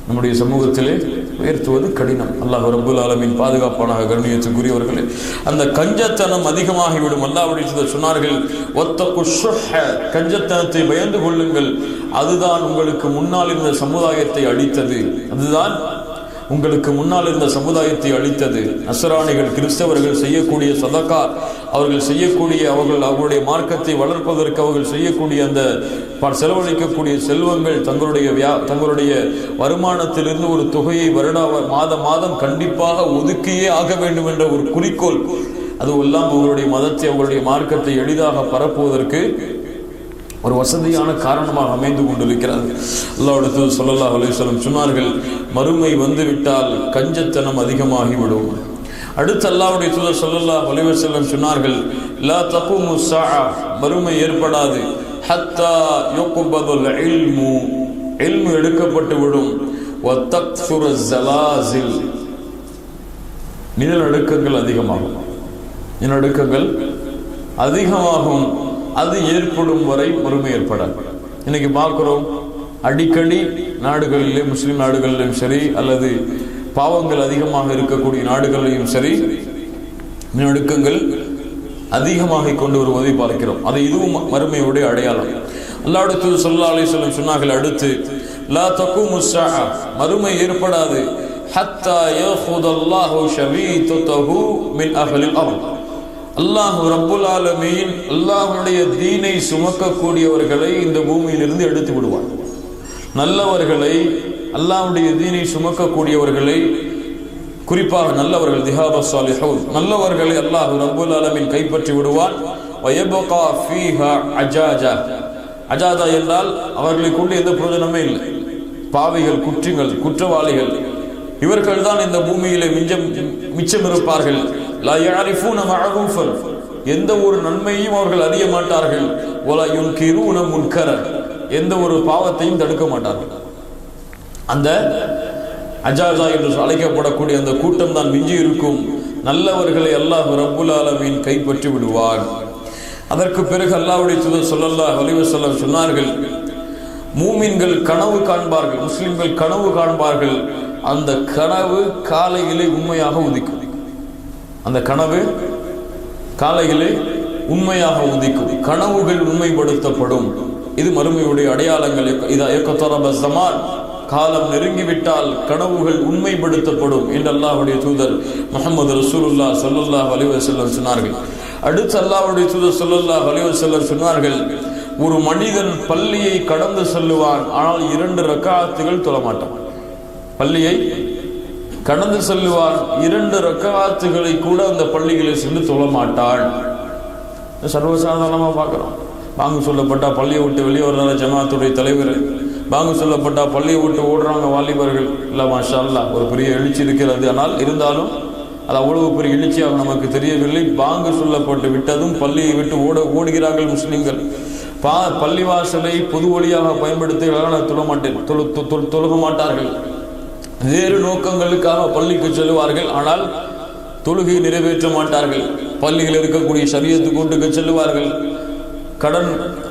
நம்முடைய சமூகத்திலே உயர்த்துவது கடினம். அல்லாஹ் ரப்புல் ஆலமீன் பாதுகாப்பானாக. கண்ணியத்துக்குரியவர்களே, அந்த கஞ்சத்தனம் அதிகமாகிவிடும். அல்லாஹ்வுடைய சொன்னார்கள், வத்தகு ஷுஹ, கஞ்சத்தனத்தை பயந்து கொள்ளுங்கள், அதுதான் உங்களுக்கு முன்னால் இருந்த சமுதாயத்தை அழித்தது. அதுதான் உங்களுக்கு முன்னால் இருந்த சமுதாயத்தை அழித்தது. நஸ்ரானிகள், கிறிஸ்தவர்கள் செய்யக்கூடிய சதகா, அவர்கள் செய்யக்கூடிய, அவர்களுடைய மார்க்கத்தை வளர்ப்பதற்கு அவர்கள் செய்யக்கூடிய அந்த செலவழிக்கக்கூடிய செல்வங்கள், தங்களுடைய வருமானத்திலிருந்து ஒரு தொகையை மாதம் கண்டிப்பாக ஒதுக்கியே ஆக வேண்டும் என்ற ஒரு குறிக்கோள், அதுவெல்லாம் அவர்களுடைய மதத்தை, அவர்களுடைய மார்க்கத்தை எளிதாக பரப்புவதற்கு ஒரு வசதியான காரணமாக அமைந்து கொண்டிருக்கிறது. அல்லாஹ்வுடைய தூதர் ஸல்லல்லாஹு அலைஹி வஸல்லம் சொன்னார்கள், மறுமை வந்துவிட்டால் கஞ்சத்தனம் அதிகமாகிவிடும். அடுத்து அல்லாஹ்வுடைய தூதர் ஸல்லல்லாஹு அலைஹி வஸல்லம் சொன்னார்கள், லா தகுமு ஸஆ, மறுமை ஏற்படாது, ஹத்தா யுக்பதுல் இல்மு, இல்மு எடுக்கப்பட்டு விடும், வ தக்ஸுரு ஸலாஸில், நிலநடுக்கங்கள் அதிகமாகும். நிலநடுக்கங்கள் அதிகமாகும். அது ஏற்படும் வரை மறுமை ஏற்படாது. இன்னைக்கு பார்க்கிறோம், அடிக்கடி நாடுகளிலே, முஸ்லிம் நாடுகளிலும் சரி, அல்லது பாவங்கள் அதிகமாக இருக்கக்கூடிய நாடுகளிலும் சரி, நிலநடுக்கங்கள் அதிகமாக கொண்டு வருவதை பார்க்கிறோம். அது இதுவும் மறுமையுடைய அடையாளம். அல்லாஹ்வுடைய தூதர் ஸல்லல்லாஹு அலைஹி வஸல்லம் சொன்னார்கள், அடுத்து லா தகுமு ஸஆ, மறுமை ஏற்படாது, ஹத்தா யஹுதல்லாஹு ஷபீதஹு மின் அஹ்லில் அர்த், அல்லாஹ் ரப்புல் ஆலமீன் அல்லாஹ்வுடைய தீனை சுமக்கக்கூடியவர்களை இந்த பூமியிலிருந்து எடுத்து விடுவார். நல்லவர்களை, அல்லாஹ்வுடைய தீனை சுமக்கக்கூடியவர்களை, குறிப்பாக நல்லவர்கள், திஹாப ஸாலிஹூன், நல்லவர்களை அல்லாஹ் ரப்புல் ஆலமீன் கைப்பற்றி விடுவான். வயபகா ஃபீஹா அஜாஜா, அஜாஜா என்றால் அவர்களுக்குள்ள எந்த பிரயோஜனமே இல்லை. பாவிகள், குற்றவாளிகள், இவர்கள் தான் இந்த பூமியிலே மிச்சம் இருப்பார்கள். லா யஅரிஃபூன மஅரூஃபன், எந்த ஒரு நன்மையும் அவர்கள் அறிய மாட்டார்கள். வலா யுன்கிரூன முன்கர, எந்த ஒரு பாவத்தையும் தடுக்க மாட்டார்கள். அந்த அஜாஜா என்று அழைக்கப்படக்கூடிய அந்த கூட்டம் தான் மிஞ்சி இருக்கும். நல்லவர்களை அல்லாஹ் ரப்புல் ஆலமீன் கைப்பற்றி விடுவார். அதற்கு பிறகு அல்லாஹ்வுடைய தூதர் ஸல்லல்லாஹு அலைஹி வஸல்லம் சொன்னார்கள், மூமின்கள் கனவு காண்பார்கள், முஸ்லிம்கள் கனவு காண்பார்கள், அந்த கனவு காலையிலே உண்மையாக உதிக்கும். அந்த கனவு காலையிலே உண்மையாக உதிக்கும். கனவுகள் உண்மைப்படுத்தப்படும். இது மறுமையுடைய அடையாளங்கள். இதா யக்தரப ஸமான், காலம் நெருங்கிவிட்டால் கனவுகள் உண்மைப்படுத்தப்படும் என்று அல்லாஹ்வுடைய தூதர் முஹம்மது ரசூலுல்லாஹ் ஸல்லல்லாஹு அலைஹி வஸல்லம் சொன்னார்கள். அடுத்து அல்லாஹ்வுடைய தூதர் ஸல்லல்லாஹு அலைஹி வஸல்லம் சொன்னார்கள், ஒரு மனிதன் பள்ளியை கடந்து செல்லுவான், ஆனால் 2 ரக்காத்துகள் தொழமாட்டான். பள்ளியை கடந்து செல்லுவான், 2 ரக்காத்துகளை கூட அந்த பள்ளிகளில் சென்று தொழமாட்டான். சர்வசாதாரணமாக பார்க்கிறோம். பாங்கு சொல்லப்பட்டா பள்ளியை விட்டு வெளியே வர்றாரு ஜமாத்துடைய தலைவர், பாங்கு சொல்லப்பட்டா பள்ளியை விட்டு ஓடுறாங்க வாலிபர்கள். இல்லை, மாஷா அல்லாஹ், ஒரு பெரிய எழுச்சி இருக்கிறது. ஆனால் இருந்தாலும் அது அவ்வளவு பெரிய எழுச்சியாக நமக்கு தெரியவில்லை. பாங்கு சொல்லப்பட்டு விட்டதும் பள்ளியை விட்டு ஓடுகிறார்கள் முஸ்லிம்கள். பள்ளிவாசலை பொது வழியாக பயன்படுத்துகிறார்கள், தொழுக மாட்டார்கள். வேறு நோக்கங்களுக்காக பள்ளிக்கு செல்லுவார்கள், ஆனால் தொழுகை நிறைவேற்ற மாட்டார்கள். பள்ளியில் இருக்கக்கூடிய ஷரியத்து கூட்டுக்கு செல்லுவார்கள், கடன்,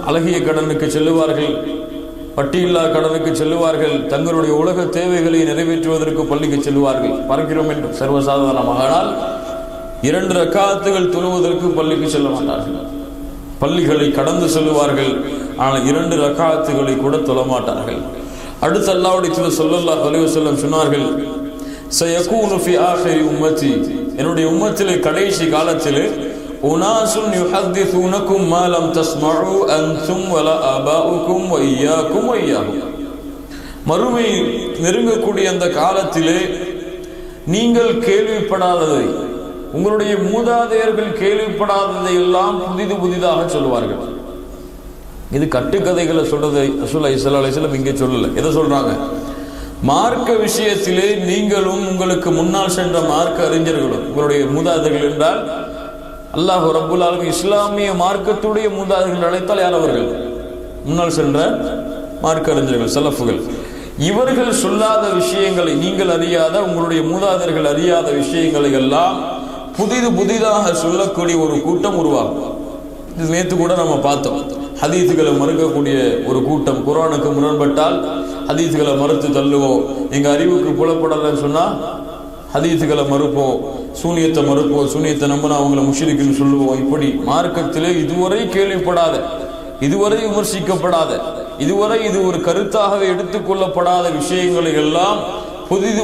அழகிய கடனுக்கு செல்லுவார்கள், பட்டியில்லா கடனுக்கு செல்லுவார்கள், தங்களுடைய உலக தேவைகளை நிறைவேற்றுவதற்கு பள்ளிக்கு செல்லுவார்கள். பார்க்கிறோம் என்று சர்வசாதாரணமாக. ஆனால் 2 ரக்காத்துகள் தொழுவதற்கு பள்ளிக்கு செல்ல மாட்டார்கள். பள்ளிகளை கடந்து செல்லுவார்கள், ஆனால் 2 ரக்காத்துகளை கூட தொழ மாட்டார்கள். அடுத்து அல்லாஹ்வுடைய தூதர் ஸல்லல்லாஹு அலைஹி வஸல்லம் சொன்னார்கள், சயகூனு ஃபி ஆகிரி உம்மத்தி, என்னுடைய உம்மத்திலே கடைசி காலத்திலே உனாசுன் யுஹத்திஸூனகும் மா லம் தஸ்மஉ அன்தும் வலா ஆபாஉகும் வ இய்யாகும் வ இய்யாஹும். மறுமை நெருங்கக்கூடிய அந்த காலத்திலே நீங்கள் கேள்விப்படாததை, உங்களுடைய மூதாதையர்கள் கேள்விப்படாததை எல்லாம் புதிதாக சொல்லுவார்கள். இது கட்டுக்கதைகளை சொல்றதை ரசூலுல்லாஹி ஸல்லல்லாஹு அலைஹி வஸல்லம் இங்கே சொல்லல. எதை சொல்றாங்க? மார்க்க விஷயத்திலே நீங்களும் உங்களுக்கு முன்னால் சென்ற மார்க்க அறிஞர்களும், உங்களுடைய மூதாதையர்கள் என்றால் அல்லாஹ் ரப்புல் ஆலமீன் இஸ்லாமிய மார்க்கத்துடைய மூதாதையர்கள் அழைத்தால் யார் அவர்கள்? முன்னால் சென்ற மார்க்க அறிஞர்கள், சலஃபுகள். இவர்கள் சொல்லாத விஷயங்களை, நீங்கள் அறியாத, உங்களுடைய மூதாதையர்கள் அறியாத விஷயங்களை எல்லாம் புதிதாக சொல்லக்கூடிய ஒரு கூட்டம் உருவாகும். இது நேற்று கூட நம்ம பார்த்தோம். ஹதீஸுகளை மறுக்கக்கூடிய ஒரு கூட்டம். குர்ஆனுக்கு முரண்பட்டால் ஹதீஸுகளை மறுத்து தள்ளுவோம். எங்க அறிவுக்கு புலப்படலன்னு சொன்னா ஹதீஸுகளை மறுப்போம், சூனியத்தை மறுப்போம், சூனியத்தை நம்பினா அவங்களை முஷ்ரிக்குன்னு சொல்லுவோம். இப்படி மார்க்கத்திலே இதுவரை கேள்விப்படாத, இதுவரை விமர்சிக்கப்படாத, இதுவரை இது ஒரு கருத்தாகவே எடுத்துக்கொள்ளப்படாத விஷயங்களை எல்லாம்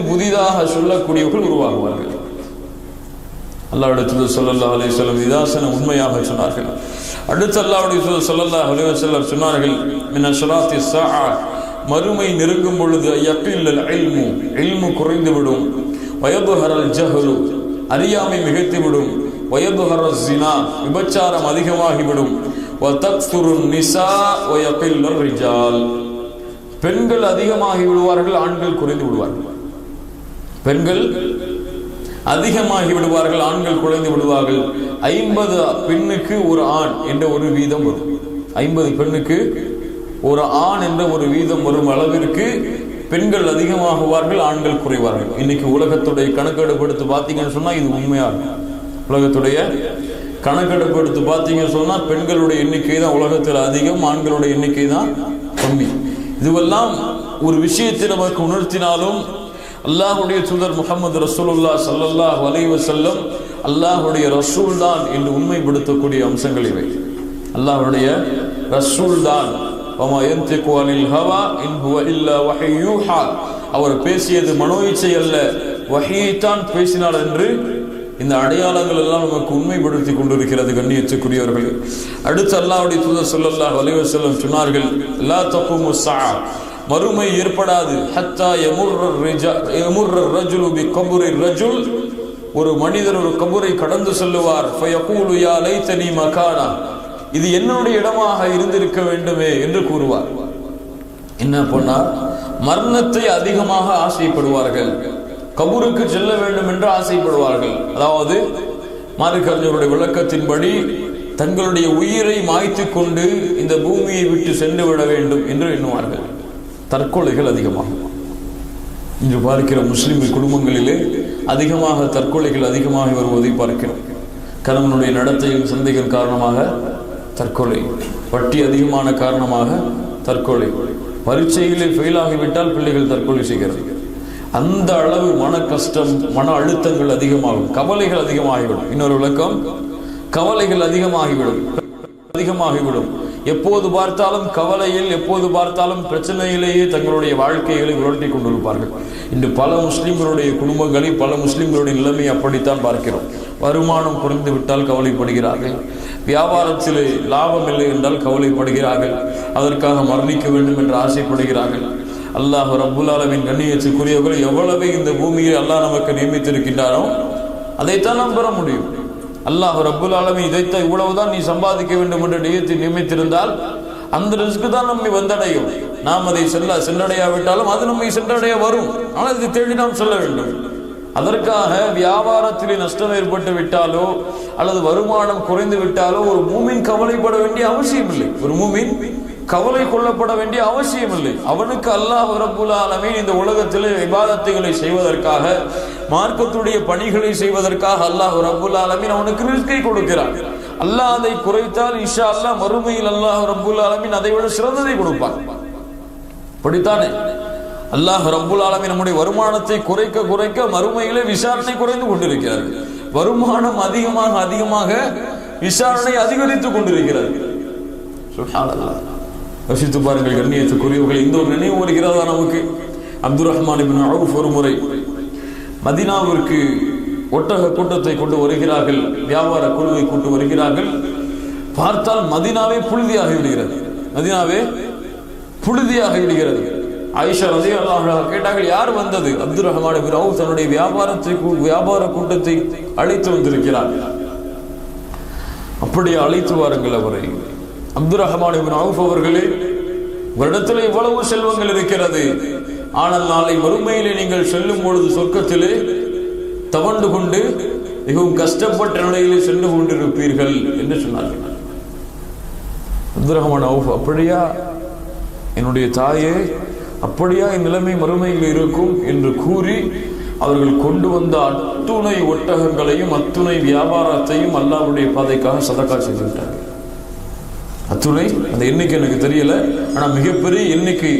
புதிதாக சொல்லக்கூடியவர்கள் உருவாகுவார்கள். அல்லாஹ்வுடைய தூதர் ஸல்லல்லாஹு அலைஹி வஸல்லம் இதாசன உண்மையாக சொன்னார்கள். அடுத்து அல்லாஹ்வுடைய தூதர் ஸல்லல்லாஹு அலைஹி வஸல்லம் சொன்னார்கள், மின் அஷ்ராத்தி ஸாஅ, மறுமை நெருங்கும் பொழுது யக்லில் இல்மு, இல்மு குறைந்துவிடும், வயதுஹரல் ஜஹ்லு, அறியாமை மிகைத்துவிடும், வயதுஹரல் ஸினா, விபச்சாரம் அதிகமாகிவிடும், வதக்ஸுருன் நிஸா வயகில்லர் ரிஜால், பெண்கள் அதிகமாகி விடுவார்கள், ஆண்கள் குறைந்து விடுவார்கள். பெண்கள் அதிகமாகி விடுவார்கள், ஆண்கள் குறைந்து விடுவார்கள். 50 பெண்ணுக்கு ஒரு ஆண் என்ற ஒரு வீதம் வரும். 50 பெண்ணுக்கு ஒரு ஆண் என்ற ஒரு வீதம் வரும் அளவிற்கு பெண்கள் அதிகமாகுவார்கள், ஆண்கள் குறைவார்கள். இன்னைக்கு உலகத்துடைய கணக்கெடுப்பு எடுத்து பார்த்தீங்கன்னு சொன்னா இது உண்மையா இருக்கும். உலகத்துடைய கணக்கெடுப்பு எடுத்து பார்த்தீங்கன்னு சொன்னா பெண்களுடைய எண்ணிக்கை தான் உலகத்தில் அதிகம், ஆண்களுடைய எண்ணிக்கை தான் கம்மி. இதுவெல்லாம் ஒரு விஷயத்தை நமக்கு உணர்த்தினாலும் அல்லாஹ்வுடைய தூதர் முஹம்மது ரசூலுல்லாஹ் ஸல்லல்லாஹு அலைஹி வஸல்லம் அல்லாஹ்வுடைய ரசூல் தான் என்று உண்மைப்படுத்தக்கூடிய அம்சங்கள் இவை. அல்லாஹ்வுடைய ரசூல் தான். வமா யன்திகு அனில் ஹவா இன் ஹுவ இல்லா வஹய் யூஹா, அவர் பேசியது மனோ இச்சை அல்ல, வஹீயை தான் பேசினார் என்று இந்த அடையாளங்கள் எல்லாம் நமக்கு உண்மைப்படுத்தி கொண்டிருக்கிறது. கண்ணியத்துக்குரியவர்கள், அடுத்து அல்லாஹ்வுடைய தூதர் ஸல்லல்லாஹு அலைஹி வஸல்லம் சொன்னார்கள், லா தகுமு ஸஆ, மறுமை ஏற்படாது, ஹத்தா யமுர்ர ரஜுலு பி கபுரி ரஜுல், ஒரு மனிதர் ஒரு கபரை கடந்து செல்லுவார், ஃபயகூலு யா லைதனி மகானா, இது என்னுடைய இடமாக இருந்திருக்க வேண்டுமே என்று கூறுவார். என்ன பண்ணார்? மரணத்தை அதிகமாக ஆசைப்படுவார்கள், கபூருக்கு செல்ல வேண்டும் என்று ஆசைப்படுவார்கள். அதாவது மார்க்கறிஞருடைய விளக்கத்தின்படி தங்களுடைய உயிரை மாய்த்து கொண்டு இந்த பூமியை விட்டு சென்று விட வேண்டும் என்று எண்ணுவார்கள். தற்கொலைகள் அதிகமாகும். இன்று பார்க்கிற முஸ்லிம் குடும்பங்களிலே அதிகமாக தற்கொலைகள் அதிகமாக வருவதை பார்க்கிறோம். கணவனுடைய நடத்தையின் சந்தைகள் காரணமாக தற்கொலை, வட்டி அதிகமான காரணமாக தற்கொலை, பரீட்சையிலே ஃபெயில் ஆகிவிட்டால் பிள்ளைகள் தற்கொலை செய்கிறது. அந்த அளவு மன கஷ்டம், மன அழுத்தங்கள் அதிகமாகும், கவலைகள் அதிகமாகிவிடும். இன்னொரு விளக்கம், கவலைகள் அதிகமாகிவிடும். எப்போது பார்த்தாலும் கவலையில், எப்போது பார்த்தாலும் பிரச்சனையிலேயே தங்களுடைய வாழ்க்கைகளை உருட்டி கொண்டிருப்பார்கள். இன்று பல முஸ்லிம்களுடைய குடும்பங்களில் பல முஸ்லிம்களுடைய நிலைமை அப்படித்தான் பார்க்கிறோம். வருமானம் குறைந்து விட்டால் கவலைப்படுகிறார்கள், வியாபாரத்திலே லாபம் இல்லை என்றால் கவலைப்படுகிறார்கள், அதற்காக மரணிக்க வேண்டும் என்று ஆசைப்படுகிறார்கள். அல்லாஹ் ரப்புல் ஆலமீன் கண்ணியத்துக்குரியவர்கள் எவ்வளவு இந்த பூமியை அல்லாஹ் நமக்கு நியமித்திருக்கின்றாரோ அதைத்தான் நாம் பெற முடியும். அல்லாஹ் ரப்புல் ஆலமீன் இதைத்தான், இவ்வளவுதான் நீ சம்பாதிக்க வேண்டும் என்று நியமித்திருந்தால் அந்த ரிஸ்க் தான் நம்மை வந்தடையும். நாம் அதை சென்றடையாவிட்டாலும் அது நம்மை சென்றடைய வரும். ஆனால் இதை தேடி நாம் சொல்ல வேண்டும். அதற்காக வியாபாரத்திலே நஷ்டம் ஏற்பட்டு விட்டாலோ அல்லது வருமானம் குறைந்து விட்டாலோ ஒரு மூமின் கவலைப்பட வேண்டிய அவசியம் இல்லை. ஒரு மூமின் கவலை கொள்ளப்பட வேண்டிய அவசியம் இல்லை. அவனுக்கு அல்லாஹ் ரப்புல் ஆலமீன் இந்த உலகத்திலே இபாதத்துகளை செய்வதற்காக, மார்க்கத்துடைய பணிகளை செய்வதற்காக அல்லாஹ் ரப்புல் ஆலமீன் அவனுக்கு ரிஸ்கை கொடுக்கிறான். அல்லாஹ் அதை குறைத்தால் இன்ஷா அல்லாஹ் மறுமையில் அல்லாஹ் ரப்புல் ஆலமீன் அதை விட சிறந்ததை கொடுப்பான். படித்தானே அல்லாஹ் ரப்புல் ஆலமீன் நம்முடைய வருமானத்தை குறைக்க குறைக்க மறுமையிலே விசாரணை குறைந்து கொண்டிருக்கிறது. வருமானம் அதிகமாக விசாரணை அதிகரித்துக் கொண்டிருக்கிறது. சுப்ஹானல்லாஹ். யோசித்து பாருங்கள் கண்ணியத்துக்குரியவர்கள். இந்த ஒரு நினைவு வருகிறதா நமக்கு? அப்துர் ரஹ்மான் இப்னு அவுஃப் ஒரு முறை மதீனாவிற்கு ஒட்டக கூட்டத்தை கொண்டு வருகிறார்கள், வியாபார குழுவை கொண்டு வருகிறார்கள். பார்த்தால் மதீனாவே புழுதியாகி விடுகிறது. மதீனாவே புழுதியாகி விடுகிறது. ஆயிஷா ரலியல்லாஹு அன்ஹா கேட்டார்கள், யார் வந்தது? அப்துர் ரஹ்மான் இப்னு அவுஃப் தன்னுடைய வியாபார கூட்டத்தை அழைத்து வந்திருக்கிறார். அப்படியே அழைத்து வாருங்கள் அவரை. அப்துர் ரஹ்மான் இப்னு அவுஃப் அவர்களே, உங்களிடத்தில் எவ்வளவு செல்வங்கள் இருக்கிறது, ஆனால் நாளை மறுமையிலே நீங்கள் செல்லும் பொழுது சொர்க்கத்திலே தவண்டு கொண்டு மிகவும் கஷ்டப்பட்ட நிலையிலே சென்று கொண்டிருப்பீர்கள் என்று சொன்னார்கள். அப்துர் ரஹ்மான் அவுஃப், அப்படியா என்னுடைய தாயே, அப்படியா என் நிலைமை மறுமையில் இருக்கும் என்று கூறி அவர்கள் கொண்டு வந்த அத்துணை ஒட்டகங்களையும் அத்துணை வியாபாரத்தையும் அல்லாஹ்வுடைய பாதைக்காக சதகா செய்து விட்டார்கள். அத்துணை, அந்த எண்ணிக்கை எனக்கு தெரியல, ஆனா மிகப்பெரிய எண்ணிக்கை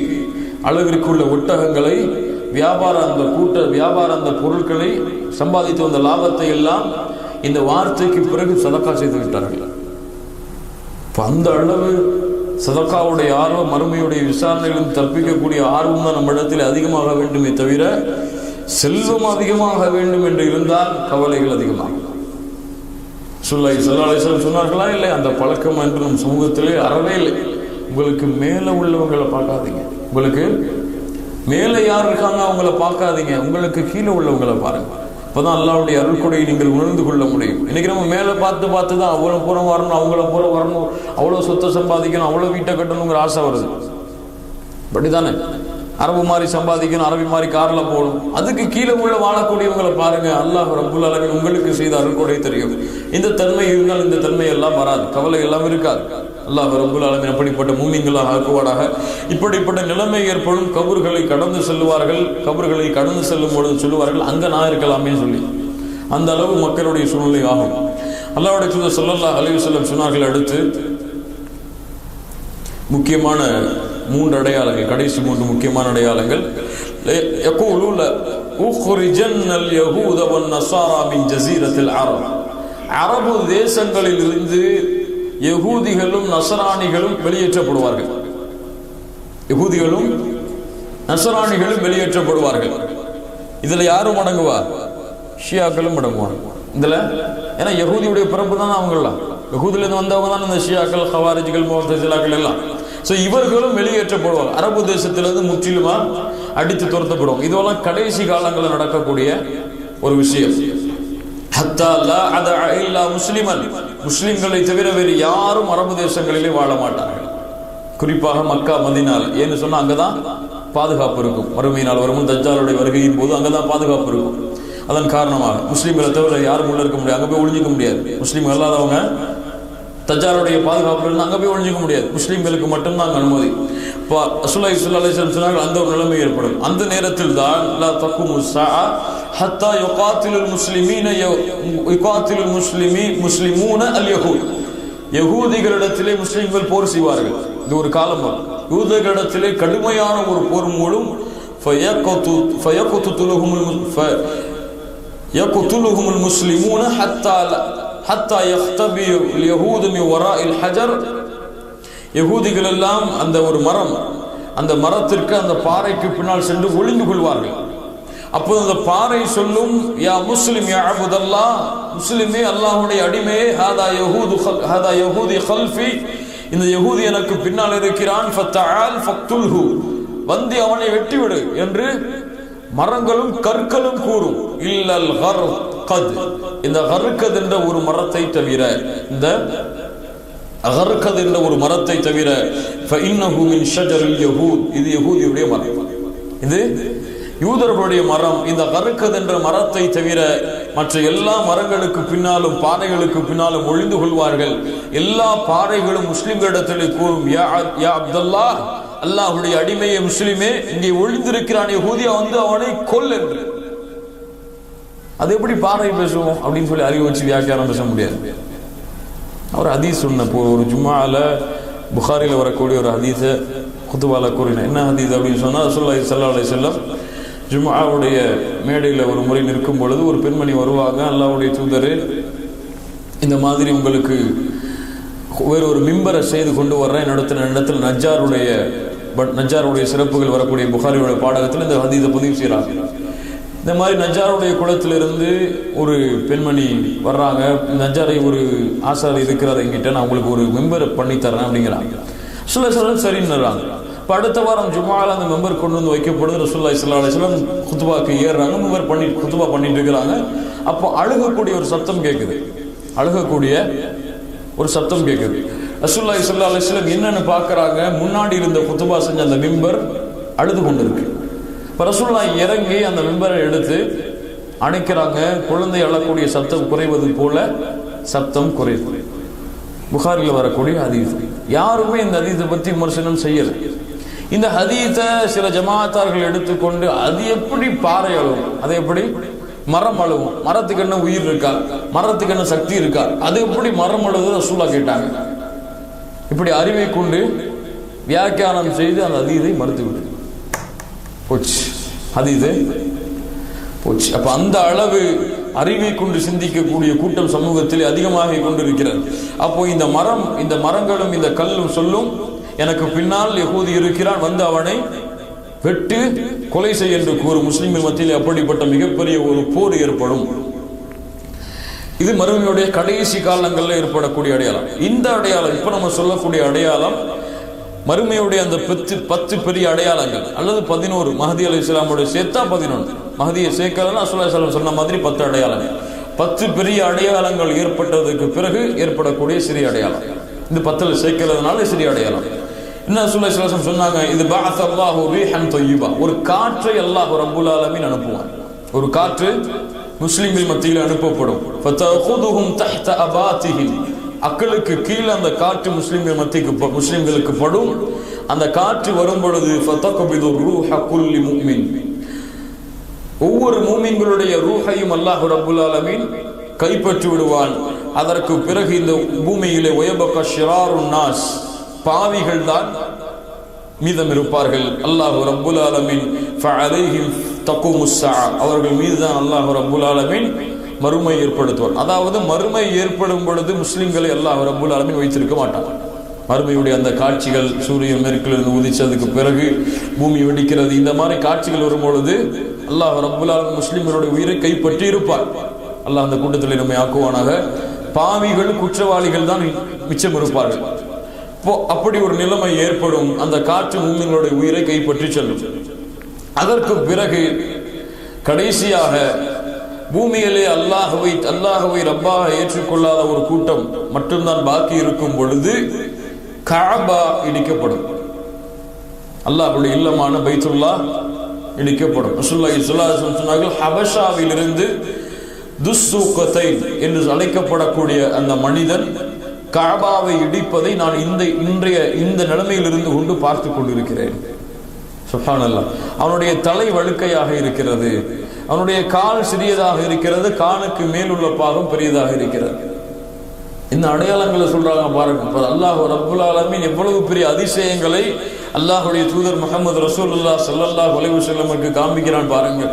அளவிற்கு உள்ள ஒட்டகங்களை வியாபார அந்த பொருட்களை சம்பாதித்து வந்த லாபத்தை எல்லாம் இந்த வார்த்தைக்கு பிறகு சதகா செய்து விட்டார்கள். அந்த அளவு சதகாவுடைய ஆர்வம், மறுமையுடைய விசாரணைகளும் தப்பிக்கக்கூடிய ஆர்வம் தான் நம்ம இடத்தில் அதிகமாக வேண்டுமே தவிர செல்வம் அதிகமாக வேண்டும் என்று இருந்தால் கவலைகள் அதிகமாகும். சொன்னார்களா இல்லை, அந்த பழக்கம் என்று நம் சமூகத்திலே அறவே இல்லை. உங்களுக்கு மேல உள்ளவங்களை பார்க்காதீங்க, உங்களுக்கு மேல யார் இருக்காங்க அவங்கள பார்க்காதீங்க, உங்களுக்கு கீழே உள்ளவங்களை பாருங்க. அப்பதான் அல்லாஹ்வுடைய அருள்கொடையை நீங்கள் உணர்ந்து கொள்ள முடியும். இன்னைக்கு நம்ம மேல பார்த்து தான் அவ்வளவு புறம் வரணும், அவங்கள புறம் வரணும், அவ்வளவு சொத்தை சம்பாதிக்கணும், அவ்வளவு வீட்டை கட்டணுங்கிற ஆசை வருது. அப்படித்தானே? அரபு மாதிரி சம்பாதிக்கணும், அரபி மாதிரி கார்ல போகணும். அதுக்கு கீழே உள்ள வாழக்கூடியவங்களை பாருங்க. அல்லாஹ் ரப்புல் ஆலமீன் உங்களுக்கு செய்த அருள்கொடை தெரியும். இந்த தன்மை இருந்தால் இந்த தன்மை எல்லாம் வராது, கவலை எல்லாம் இருக்காது. அல்லாஹ் ரப்புல் ஆலமீன் அப்படிப்பட்ட மூமின்களாக ஆக்குவாராக. இப்படிப்பட்ட நிலைமை ஏற்படும். கபர்களை கடந்து செல்லுவார்கள். கபர்களை கடந்து செல்லும் பொழுது சொல்லுவார்கள், அங்க நான் இருக்கலாமே சொல்லி. அந்த அளவு மக்களுடைய சூழ்நிலை ஆகும். அல்லாஹ்வுடைய தூதர் ஸல்லல்லாஹு அலைஹி வஸல்லம் சொன்னார்கள், அடுத்து முக்கியமான 3 அடையாளங்கள், கடைசி 3 முக்கியமான அடையாளங்கள். யகூலுன உக்ரிஜன்னல் யஹூத வன் நஸாரா மின் ஜஸீரத்தில் அரப். அரபு தேசங்களில் இருந்து யகூதிகளும் நஸரானிகளும் வெளியேற்றப்படுவார்கள். யகூதிகளும் நஸரானிகளும் வெளியேற்றப்படுவார்கள். இதுல யாரும் அடங்குவா? ஷியாக்களும் அடங்குவாங்க இதுல. ஏன்னா யகூதியுடைய பிறப்பு தான் அவங்களாம். யகூதில இருந்து வந்தவங்க தான் இந்த ஷியாக்கள், ஹவாரிஜ்கள், முஅ்தஸிலாக்கள் எல்லாம். சோ இவர்களும் வெளியேற்றப்படுவாங்க. அரபு தேசத்திலிருந்து முற்றிலுமா அடித்து துரத்தப்படுவாங்க. இதெல்லாம் கடைசி காலங்களில் நடக்கக்கூடிய ஒரு விஷயம். ஹத்தா லா அதஅ இல்லா முஸ்லிமன், முஸ்லிம்களை தவிர வேறு யாரும் அரபு தேசங்களிலே வாழ மாட்டார்கள். குறிப்பாக மக்கா, மதீனால. ஏன்னு சொன்னா அங்கதான் பாதுகாப்பு இருக்கும். மறுமையினால் வரும் தஜ்ஜாலுடைய வருகையின் போது அங்கதான் பாதுகாப்பு இருக்கும். அதன் காரணமாக முஸ்லிம்களை தவிர யாரும் உள்ள இருக்க முடியாது, அங்க போய் ஒளிஞ்சிக்க முடியாது. முஸ்லீம் அல்லாதவங்க தஜ்ஜாலுடைய பாதுகாப்பு இருந்து அங்க போய் ஒளிஞ்சிக்க முடியாது. முஸ்லிம்களுக்கு மட்டும்தான் அனுமதி. ரசூலுல்லாஹி ஸல்லல்லாஹு அலைஹி வஸல்லம் சொன்னார்கள், அந்த ஒரு நிலைமை ஏற்படும். அந்த நேரத்தில் தான் லா தகுமு ஸாஅ ஹத்தா யுகாத்திலுல் முஸ்லிமூன அல் யஹூத். யகூதிகளிடத்திலே முஸ்லிம்கள் போர் செய்வார்கள். இது ஒரு காலம். யூதர்களிடத்திலே கடுமையான ஒரு போர் மூலம் ஃபயக்துலுஹுமுல் முஸ்லிமூன ஹத்தா யக்தபியு அல் யஹூது மின் வராஇல் ஹஜர். யகூதிகள் எல்லாம் அந்த ஒரு மரம், அந்த மரத்திற்கு, அந்த பாறைக்கு பின்னால் சென்று ஒளிந்து கொள்வார்கள். அப்போது அந்த பாறை சொல்லும், யா முஸ்லிம் யா அப்துல்லாஹ், முஸ்லிமே, அல்லாஹ்வுடைய அடிமையே, ஹாதா யஹூதி கல்ஃபி, இந்த யஹூதி எனக்கு பின்னால் இருக்கிறான், ஃபத்தஆல் ஃபக்துல்ஹு, வந்து அவனை வெட்டிவிடு என்று மரங்களும் கற்களும் கூறும். இல்லல் கர்கத், இந்த கர்கத் என்ற ஒரு மரத்தை தவிர, இந்த அகர்கத் என்ற ஒரு மரத்தை தவிர, ஃபஇன்னஹு மின் ஷஜரில் யஹூத், இது யஹூதியுடைய மரம், இது யூதர்களுடைய மரம். இந்த கர்கத் என்ற மரத்தை தவிர மற்ற எல்லா மரங்களுக்கு பின்னாலும் பாறைகளுக்கு பின்னாலும் ஒளிந்து கொள்வார்கள். எல்லா பாறைகளும் முஸ்லிம்களிடத்தில் கூறும், யா அப்துல்லாஹ், அல்லாஹ்வுடைய அடிமையே, முஸ்லிமே, இங்கே ஒளிந்திருக்கிறான் யஹூதியா, வந்து அவனை கொல் என்று. அது எப்படி பாறை பேசுவோம் அப்படின்னு சொல்லி அறிவு வச்சு வியாக்கியானம் பேச முடியாது. அவர் ஹதீஸ் சொன்னப்போ, ஒரு ஜும்மால புகாரில வரக்கூடிய ஒரு ஹதீஸ குத்துபால கூறின. என்ன ஹதீஸ் அப்படின்னு சொன்னா, ரசூலுல்லாஹி ஸல்லல்லாஹு அலைஹி வஸல்லம் ஜும்ஆவுடைய மேடையில் ஒரு முறை நிற்கும் பொழுது ஒரு பெண்மணி வருவாங்க. அல்லாஹ்வுடைய தூதரே, இந்த மாதிரி உங்களுக்கு வேறு ஒரு மிம்பரை செய்து கொண்டு வர்றேன், என்னிடத்தில் நஜ்ஜாருடைய சிறப்புகள் வரக்கூடிய புகாரியோட பாடகத்தில் இந்த ஹதீஸை பதிவு செய்கிறாங்க. இந்த மாதிரி நஜ்ஜாருடைய குலத்திலிருந்து ஒரு பெண்மணி வர்றாங்க, நஜ்ஜாரை ஒரு ஆசாரி இருக்கிறார் என்கிட்ட, நான் உங்களுக்கு ஒரு மெம்பரை பண்ணி தரேன் அப்படிங்கிறாங்க. ரசூலுல்லாஹி சரின்னுறாங்க. இப்போ அடுத்த வாரம் ஜும்ஆல அந்த மெம்பர் கொண்டு வந்து வைக்கப்படுது. ரசூலுல்லாஹி ஸல்லல்லாஹு அலைஹி வஸல்லம் குத்துபாக்கு ஏறுறாங்க, மெம்பர் பண்ணி குத்துபா பண்ணிட்டு இருக்கிறாங்க. அப்போ அழுகக்கூடிய ஒரு சத்தம் கேட்குது, அழுகக்கூடிய ஒரு சத்தம் கேட்குது. ரசூலுல்லாஹி ஸல்லல்லாஹு அலைஹி வஸல்லம் என்னன்னு பார்க்கறாங்க, முன்னாடி இருந்த குத்துபா செஞ்ச அந்த மெம்பர் அழுது கொண்டு இருக்கு. இப்போ ரசூலுல்லாஹி இறங்கி அந்த மெம்பரை எடுத்து அணைக்கிறாங்க. குழந்தை அழக்கூடிய சத்தம் குறைவது போல சத்தம் குறைவு. புகாரில் வரக்கூடிய ஹதீஸ். யாருமே இந்த ஹதீஸை பற்றி விமர்சனம் செய்யல. இந்த ஹதீஸை சில ஜமாத்தார்கள் எடுத்துக்கொண்டு அது எப்படி பாறை அழுவும், அது எப்படி மரம் அழுவும், மரத்துக்கு என்ன உயிர் இருக்கா, மரத்துக்கு என்ன சக்தி இருக்கா, அது எப்படி மரம் அழுவது ரசூலுல்லாஹ் கேட்டாங்க. இப்படி அறிவை கொண்டு வியாக்கியானம் செய்து அந்த ஹதீஸை மறுத்து விட்டு போச்சு, ஹதீஸை போச்சு. அப்ப அந்த அளவு அறிவை கொண்டு சிந்திக்கக்கூடிய கூட்டம் சமூகத்தில் அதிகமாக கொண்டிருக்கிறது. அப்போ இந்த மரங்களும் இந்த கல்லும் சொல்லும், எனக்கு பின்னால் யகூதி இருக்கிறான், வந்து அவனை வெட்டு கொலை செய்ய என்று கூறும். முஸ்லிம்கள் மத்தியில் அப்படிப்பட்ட மிகப்பெரிய ஒரு போர் ஏற்படும். இது மறுமையுடைய கடைசி காலங்களில் ஏற்படக்கூடிய அடையாளம். இந்த அடையாளம் இப்ப நம்ம சொல்லக்கூடிய அடையாளம் மறுமையுடைய அந்த 10 பெரிய அடையாளங்கள் அல்லது 11, மஹதி அலைஹிஸ்ஸலாமுடைய சேர்த்தா 11, மஹதியை சேர்க்கலன்னா ரசூலுல்லாஹி ஸல்லல்லாஹு அலைஹி வஸல்லம் சொன்ன மாதிரி 10 அடையாளங்கள். 10 பெரிய அடையாளங்கள் ஏற்பட்டதுக்கு பிறகு ஏற்படக்கூடிய சிறிய அடையாளம். இந்த 10ல் சேர்க்கிறதுனால சிறிய அடையாளம். என்ன ரசூலுல்லாஹி ஸல்லல்லாஹு அலைஹி வஸல்லம் சொன்னாங்க, இது பஅஸல்லாஹு ரீஹன் தய்யிபா, ஒரு காற்றை அல்லாஹ் ரப்புல் ஆலமீன் அனுப்புவான். ஒரு காற்று முஸ்லிம்கள் மத்தியில் அனுப்பப்படும். ஃபதஅஹுதுஹும் தஹ்த அபாத்திஹிம், அக்களுக்கு கீழே அந்த காற்று முஸ்லிம்களுக்கு படும். அந்த காற்று வரும் பொழுது ஃபதக்பிது ரூஹ குல்லி முஃமின், ஒவ்வொரு மூமின்களுடைய ரூஹையும் அல்லாஹ் ரப்புல் ஆலமீன் கைப்பற்றி விடுவான். அதற்கு பிறகு இந்த பூமியிலே வயபக ஷிராருன் நாஸ், பாவிகள் தான் மீதம் இருப்பார்கள். அல்லாஹ் ரப்புல் ஆலமீன் ஃபஅலைஹிம் தகுமுஸ் ஸஆ, அவர்கள் மீதுதான் அல்லாஹ் ரப்புல் ஆலமீன் மறுமை ஏற்படுத்துவார். அதாவது மறுமை ஏற்படும் பொழுது முஸ்லிம்களை அல்லாஹ் ரப்புல் ஆலமீன் வைத்திருக்க மாட்டார். மறுமையுடைய அந்த காட்சிகள், சூரியன் மேற்கிலிருந்து உதிச்சதுக்கு பிறகு பூமி வெடிக்கிறது, இந்த மாதிரி காட்சிகள் வரும் பொழுது அல்லாஹ் ரப்புல் ஆலமீன் முஸ்லிம்களுடைய உயிரை கைப்பற்றி இருப்பார். அல்லாஹ் அந்த கூட்டத்தில் நம்மை ஆக்குவானாக. பாவிகள் குற்றவாளிகள் தான் மிச்சம் இருப்பார்கள். அப்படி ஒரு நிலைமை ஏற்படும். அந்த காற்று மூமின்களுடைய உயிரை கைப்பற்றி செல்லும். அதற்கு பிறகு கடைசியாக பூமியிலே அல்லாஹ்வை ரப்பாக ஏற்றுக்கொள்ளாத ஒரு கூட்டம் மட்டும்தான் பாக்கி இருக்கும் பொழுது கஅபா இடிக்கப்படும். அல்லாஹ்வுடைய இல்லமான பைத்துல்லாஹ் இடிக்கப்படும். ரசூலுல்லாஹி ஸல்லல்லாஹு அலைஹி வஸல்லம் சொன்னார்கள், ஹபஷாவிலிருந்து துஸ்ஸூகத்தைன் என்று அழைக்கப்படக்கூடிய அந்த மனிதன் கஅபாவை இடிப்பதை நான் இந்த நிலைமையில் இருந்து கொண்டு பார்த்து கொண்டிருக்கிறேன். சுப்ஹானல்லாஹ். அவனுடைய தலை வழுக்கையாக இருக்கிறது, அவனுடைய கால் சிறியதாக இருக்கிறது, காலுக்கு மேல் உள்ள பாகம் பெரியதாக இருக்கிறது. இந்த அடையாளங்களை சொல்றாங்க பாருங்க. அல்லாஹ் ரப்புல் ஆலமீன் எவ்வளவு பெரிய அதிசயங்களை அல்லாஹ்வுடைய தூதர் முஹம்மது ரசூலுல்லாஹ் ஸல்லல்லாஹு அலைஹி வஸல்லமுக்கு காண்பிக்கிறான் பாருங்க.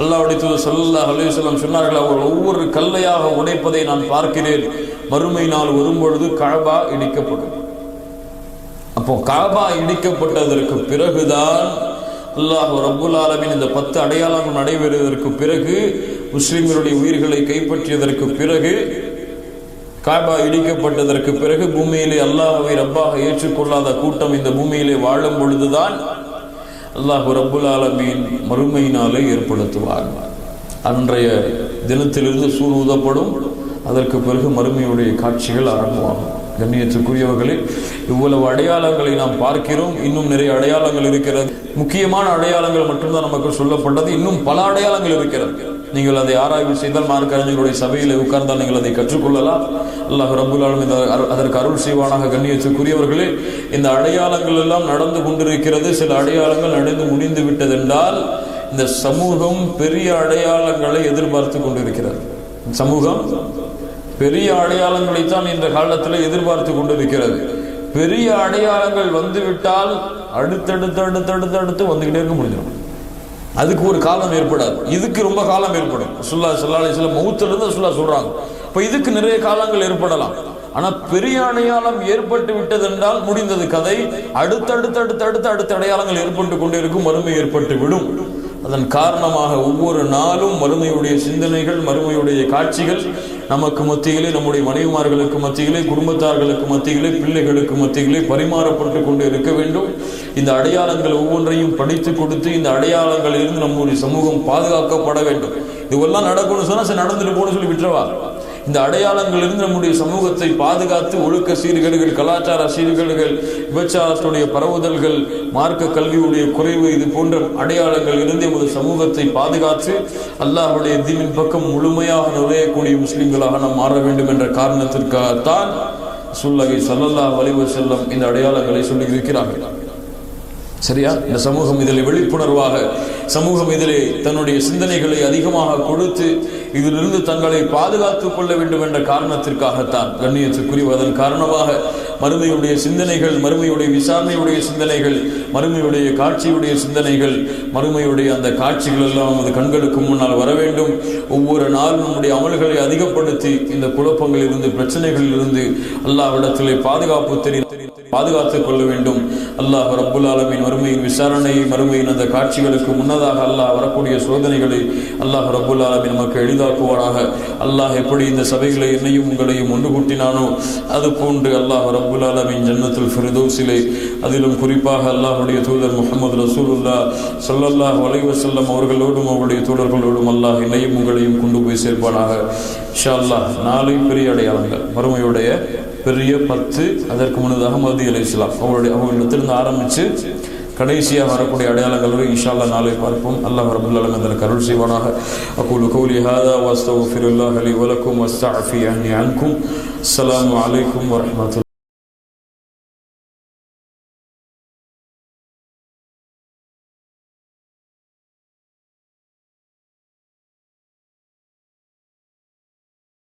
அல்லாஹ்வுடைய தூதர் ஸல்லல்லாஹு அலைஹி வஸல்லம் சொன்னார்கள், அவர் ஒவ்வொரு கல்லையாக உடைப்பதை நான் பார்க்கிறேன். மறுமை நாள் வரும்பொழுது கஅபா இடிக்கப்படும். அப்போ கஅபா இடிக்கப்பட்டதற்கு பிறகுதான் அல்லாஹ் ரப்புல் ஆலமீன் இந்த 10 அடையாளங்கள் நடைபெறுவதற்கு பிறகு, முஸ்லிம்களுடைய உயிர்களை கைப்பற்றியதற்கு பிறகு, கஅபா இடிக்கப்பட்டதற்கு பிறகு பூமியிலே அல்லாஹ்வை ரப்பாக ஏற்றுக்கொள்ளாத கூட்டம் இந்த பூமியிலே வாழும் பொழுதுதான் அல்லாஹ் ரப்புல் ஆலமீன் மறுமையினாலே ஏற்படுத்துவார். அன்றைய தினத்திலிருந்து சூர் ஊதப்படும். அதற்கு பிறகு மறுமையுடைய காட்சிகள் ஆரம்பமாகும். கண்ணியத்துக்குரியவர்களே, இவ்வளவு அடையாளங்களை நாம் பார்க்கிறோம். இன்னும் நிறைய அடையாளங்கள் இருக்கிறது. முக்கியமான அடையாளங்கள் மட்டும்தான் நமக்கு சொல்லப்பட்டது. இன்னும் பல அடையாளங்கள் இருக்கிறது. நீங்கள் அதை ஆராய்வு செய்தால், மார்க்க அறிஞர்களுடைய சபையில் உட்கார்ந்தால் நீங்கள் அதை கற்றுக்கொள்ளலாம். அல்லாஹ் ரப்புல் ஆலமீன் அதற்கு அருள் செய்வானாக. கண்ணியத்துக்குரியவர்களே, இந்த அடையாளங்கள் எல்லாம் நடந்து கொண்டிருக்கிறது. சில அடையாளங்கள் நடந்து முடிந்து விட்டதென்றால் இந்த சமூகம் பெரிய அடையாளங்களை எதிர்பார்த்து கொண்டிருக்கிறது. சமூகம் பெரிய அடையாளங்களைத்தான் இந்த காலத்தில் எதிர்பார்த்து கொண்டிருக்கிறது. பெரிய அடையாளங்கள் வந்துவிட்டால் அடுத்தடுத்து வந்துகிட்டே இருக்க முடிஞ்சிடும். அதுக்கு ஒரு காலம் ஏற்படாது. இதுக்கு ரொம்ப காலம் ஏற்படும். ரசூலுல்லாஹி ஸல்லல்லாஹு அலைஹி வஸல்லம் மௌத்திலிருந்து ரசூலுல்லாஹ் சொல்றாங்க. இப்ப இதுக்கு நிறைய காலங்கள் ஏற்படலாம். ஆனா பெரிய அடையாளம் ஏற்பட்டு விட்டதென்றால் முடிந்தது கதை. அடுத்த அடையாளங்கள் ஏற்பட்டு கொண்டே இருக்கும். மறுமை ஏற்பட்டு விடும். அதன் காரணமாக ஒவ்வொரு நாளும் மறுமையுடைய சிந்தனைகள், மறுமையுடைய காட்சிகள் நமக்கு மத்தியிலே, நம்முடைய மனைவிமார்களுக்கு மத்தியிலே, குடும்பத்தார்களுக்கு மத்தியிலே, பிள்ளைகளுக்கு மத்தியிலே பரிமாறப்பட்டு கொண்டு இருக்க வேண்டும். இந்த அடையாளங்கள் ஒவ்வொன்றையும் படித்து கொடுத்து இந்த அடையாளங்களிலிருந்து நம்முடைய சமூகம் பாதுகாக்கப்பட வேண்டும். இதுவெல்லாம் நடக்கணும்னு சொன்னா சரி நடந்துட்டு போன்னு சொல்லி விட்டுறவா? இந்த அடையாளங்களிலிருந்து நம்முடைய சமூகத்தை பாதுகாத்து ஒழுக்க சீர்கேடுகள், கலாச்சார சீர்கேடுகள், விபச்சாரத்துடைய பரவுதல்கள், மார்க்க கல்வியுடைய குறைவு, இது போன்ற அடையாளங்கள் இருந்து எமது சமூகத்தை பாதுகாத்து அல்லாஹ்வுடைய தீனின் பக்கம் முழுமையாக நுழையக்கூடிய முஸ்லிம்களாக நாம் மாற வேண்டும் என்ற காரணத்திற்காகத்தான் ரசூலுல்லாஹி ஸல்லல்லாஹு அலைஹி வஸல்லம் இந்த அடையாளங்களை சொல்லி இருக்கிறார்கள். சரியா? இந்த சமூகம் இதில் விழிப்புணர்வாக, சமூகம் இதிலே தன்னுடைய சிந்தனைகளை அதிகமாக கொடுத்து இதிலிருந்து தங்களை பாதுகாத்துக் கொள்ள வேண்டும் என்ற காரணத்திற்காகத்தான் கண்ணியத்துக்குரிய. அதன் காரணமாக மறுமையுடைய சிந்தனைகள், மறுமையுடைய விசாரணையுடைய சிந்தனைகள், மறுமையுடைய காட்சியுடைய சிந்தனைகள், மறுமையுடைய அந்த காட்சிகள் எல்லாம் நமது கண்களுக்கு முன்னால் வர வேண்டும். ஒவ்வொரு நாளும் நம்முடைய அமல்களை அதிகப்படுத்தி இந்த குழப்பங்களில் இருந்து, பிரச்சனைகளில் இருந்து அல்லாஹ்விடத்திலே பாதுகாத்துக் கொள்ள வேண்டும். அல்லாஹ் ரப்புல் ஆலமீன் மறுமையின் விசாரணையை, மறுமையின் அந்த காட்சிகளுக்கு முன்னதாக அல்லாஹ் வரக்கூடிய சோதனைகளை அல்லாஹ் ரப்புல் ஆலமீன் நமக்கு எளிதாக்குவானாக. அல்லாஹ் எப்படி இந்த சபைகளை என்னையும் உங்களையும் ஒன்று கூட்டினானோ அது போன்று அல்லாஹ் ரப்புல் ஆலமீன் ஜன்னத்துல் ஃபிர்தௌஸிலே, அதிலும் குறிப்பாக அல்லாஹ்வுடைய தூதர் முஹம்மது ரசூலுல்லாஹ் ஸல்லல்லாஹு அலைஹி வஸல்லம் அவர்களோடும் அவருடைய தோழர்களோடும் அல்லாஹ் என்னையும் உங்களையும் கொண்டு போய் சேர்ப்பானாக. இன்ஷா அல்லாஹ் நாளை பெரிய அடையாளங்கள், மறுமையுடைய பெரிய 10, அதற்கு முன்னதாக மஹ்தி அலைஹிஸ்ஸலாம் அவர்களிடத்திலிருந்து ஆரம்பித்து கடைசியாக வரக்கூடிய அடையாளங்களோடு இன்ஷா அல்லாஹ் நாளை பார்ப்போம். அல்லாஹ் ரப்பல் ஆலமீன் அதற்கு அருள் செய்வானாக. அகூலு கௌலி ஹாதா வஸ்தக்ஃபிருல்லாஹ லி வலக்கும் வஸ்தஅஃபி அன்னி அன்கும். அஸ்ஸலாமு அலைக்கும் வரஹ்மத்துல்லாஹி